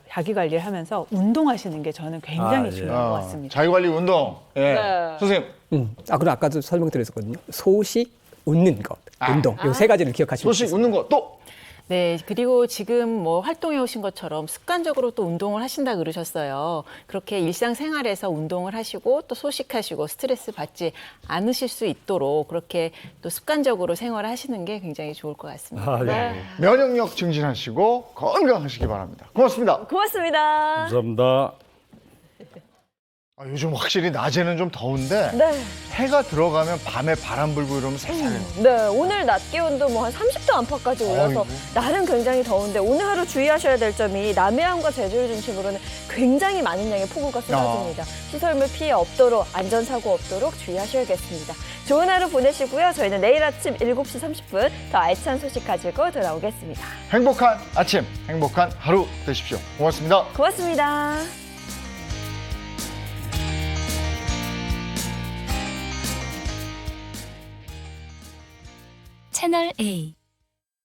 하면서 운동하시는 게 저는 굉장히 중요한 것 같습니다. 자기 관리 운동. 예. 네. 선생님. 그럼 아까도 설명드렸었거든요. 소식, 웃는 것, 운동. 이 3가지를 기억하시면 소식, 웃는 것, 또? 네, 그리고 지금 뭐 활동해 오신 것처럼 습관적으로 또 운동을 하신다 그러셨어요. 그렇게 일상생활에서 운동을 하시고 또 소식하시고 스트레스 받지 않으실 수 있도록 그렇게 또 습관적으로 생활을 하시는 게 굉장히 좋을 것 같습니다. 아, 예. 면역력 증진하시고 건강하시기 바랍니다. 고맙습니다. 고맙습니다. 감사합니다. 요즘 확실히 낮에는 좀 더운데 네. 해가 들어가면 밤에 바람 불고 이러면 쌀쌀해요. 네, 오늘 낮 기온도 뭐 한 30도 안팎까지 올라서 어이구. 날은 굉장히 더운데 오늘 하루 주의하셔야 될 점이 남해안과 제주를 중심으로는 굉장히 많은 양의 폭우가 쏟아집니다. 시설물 피해 없도록 안전사고 없도록 주의하셔야겠습니다. 좋은 하루 보내시고요. 저희는 내일 아침 7시 30분 더 알찬 소식 가지고 돌아오겠습니다. 행복한 아침, 행복한 하루 되십시오. 고맙습니다. 고맙습니다. 채널 A